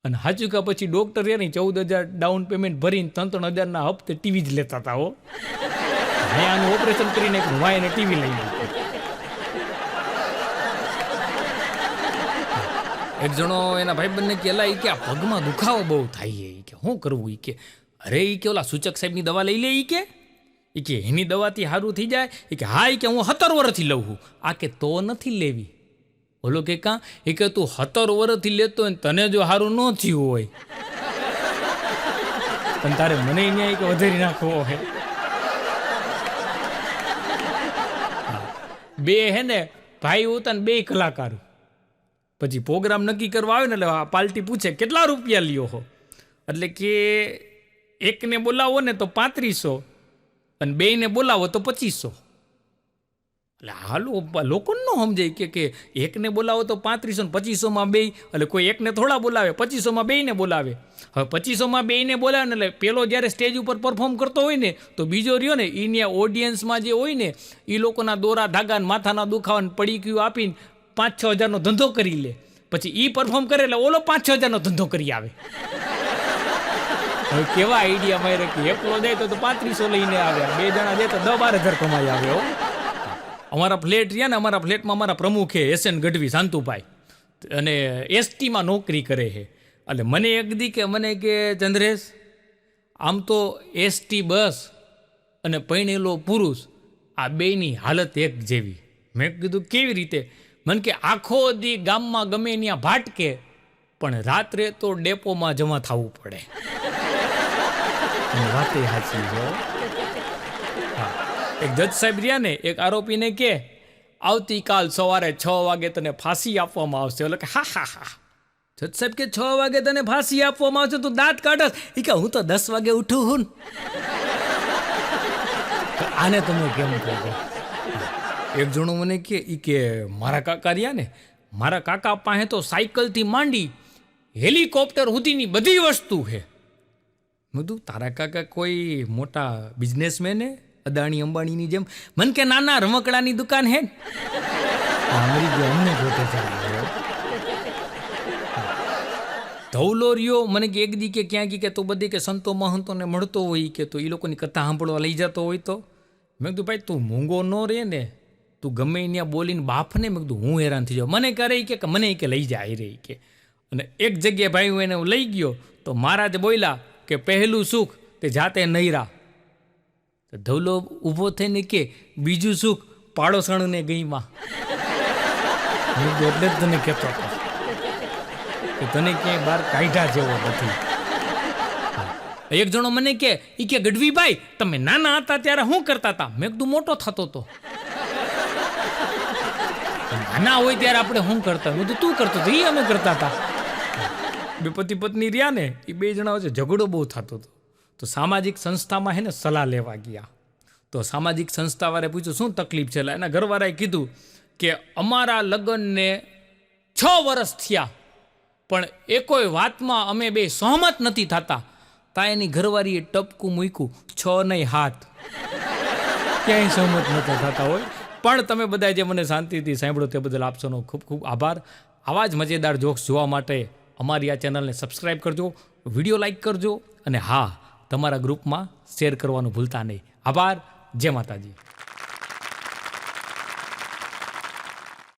અને સાચું કા પછી ડૉક્ટર એ નહીં 14,000 ડાઉન પેમેન્ટ ભરીને 3,000ના હપ્તે ટીવી જ લેતા હતા. મેં આનું ઓપરેશન કરીને ભાઈ એને ટીવી લઈ લીધું. એક જણો એના ભાઈબંધને કે એલા કે આ પગમાં દુખાવો બહુ થાય છે, કે શું કરવું? એ કે અરે એ કે ઓલા સૂચક સાહેબની દવા લઈ લે. એ કે એની દવાથી સારું થઈ જાય? એ કે હા, એ કે હું 17 વર્ષથી લઉં છું. આ કે તો નથી લેવી. બોલો કે કાં? એ કે તું 17 વર્ષથી લેતો હોય તને જો સારું ન થયું હોય પણ તારે મને ન્યાય કે વધારી નાખવો હોય. બે હે ને ભાઈ હોતા ને 2 કલાકાર, પછી પ્રોગ્રામ નક્કી કરવા આવે ને એટલે પાર્ટી પૂછે કેટલા રૂપિયા લ્યો હો? એટલે કે એકને બોલાવો ને તો 3500 અને 2ને બોલાવો તો 2500. એટલે હાલો લોકોને ન સમજાય કે એકને બોલાવો તો 3500 ને 2500માં 2, એટલે કોઈ એકને થોડા બોલાવે, 2500માં 2ને બોલાવે. હવે 2500માં 2ને બોલાવે ને એટલે પેલો જ્યારે સ્ટેજ ઉપર પરફોર્મ કરતો હોય ને તો બીજો રહ્યો ને એને ઓડિયન્સમાં જે હોય ને એ લોકોના દોરા ધાગા ને માથાના દુખાવાને પડીક્યું આપીને 5-6 હજારનો ધંધો કરી લે. પછી એ પરફોર્મ કરે એટલે ઓલો 5-6 હજારનો ધંધો કરી આવે. હવે કેવા આઈડિયા મારે કે એકલો જાય તો 3500 લઈને આવે, 2 જણા જાય તો 10-12 હજાર કમાઈ આવે. અમારા ફ્લેટ રહ્યા ને, અમારા ફ્લેટમાં અમારા પ્રમુખ છે SN ગઢવી શાંતુભાઈ, અને STમાં નોકરી કરે છે. એટલે મને એક દી કે મને કે ચંદ્રેશ આમ તો ST બસ અને પરણેલો પુરુષ આ બેયની હાલત એક જેવી. મેં કીધું કેવી રીતે? મને કે આખો દી ગામમાં ગમે ત્યાં ભાટકે પણ રાત્રે તો ડેપોમાં જમા થવું પડે. વાતે સાચી છે. હા, એક જજ સાહેબ રહ્યા ને, એક આરોપીને કે આવતીકાલ સવારે 6 વાગે તને ફાંસી આપવામાં આવશે. એટલે કે હા. જજ સાહેબ કે 6 વાગે તને ફાંસી આપવામાં આવશે તો દાંત કાઢસ? એ કે હું તો 10 વાગે ઉઠું હું. આને તમે કેમ કહો? એક જણો મને કે મારા કાકા રહ્યા ને, મારા કાકા પાસે તો સાયકલથી માંડી હેલિકોપ્ટર સુધીની બધી વસ્તુ છે. મેં કીધું તારા કાકા કોઈ મોટા બિઝનેસમેન હે, અદાણી અંબાણીની જેમ? મને કે નાના રમકડાની દુકાન હે. અમને ગોટે ધવલો રહ્યો મને કે એક દી કે ક્યાં કે તું બધી કે સંતો મહંતોને મળતો હોય કે તો એ લોકોની કથા સાંભળવા લઈ જતો હોય તો? મેં કીધું ભાઈ તું મૂંગો ન રહે ને, તું ગમે ત્યાં બોલીને બાફને. મેં કીધું હું હેરાન થઈ જાઉં. મને કરે કે મને કે લઈ જાય રહી કે. અને એક જગ્યાએ ભાઈ હું એને લઈ ગયો તો મહારાજ બોલ્યા કે પહેલું સુખ તે જાતે નહીરા. ધવલો ઊભો થઈને કે બીજું સુખ પાડોશણને ગઈમાં. એટલે જ તને કહેતો હતો કે તને ક્યાંય બહાર કાઢ્યા જેવો નથી. એક જણો મને કે ગઢવીભાઈ તમે નાના હતા ત્યારે શું કરતા હતા? મેં કીધું મોટો થતો હતો. નાના હોય ત્યારે આપણે શું કરતા? બધું તું કરતો હતો એ અમે કરતા હતા. બે પતિ પત્ની રહ્યા ને એ બે જણા વચ્ચે ઝઘડો બહુ થતો હતો. તો સામાજિક સંસ્થામાં હે ને સલાહ લેવા ગયા. તો સામાજિક સંસ્થાવાળાએ પૂછ્યું શું તકલીફ છે. એના ઘરવાળાએ કીધું કે અમારા લગ્નને 6 વર્ષ થયા પણ એકોય વાતમાં અમે બે સહમત નથી થતા. તા એની ઘરવાળીએ ટપકું મૂક્યું 6 નહીં 7. ક્યાંય સહમત નતા થતા હોય. પણ તમે બધા જે મને શાંતિથી સાંભળો તે બદલ આપશોનો ખૂબ ખૂબ આભાર. આવા જ મજેદાર જોક્સ જોવા માટે અમારી આ ચેનલને સબસ્ક્રાઈબ કરજો, વિડીયો લાઈક કરજો અને હા, તમારા ગ્રુપમાં શેર કરવાનું ભૂલતા નહીં. આભાર. જય માતાજી.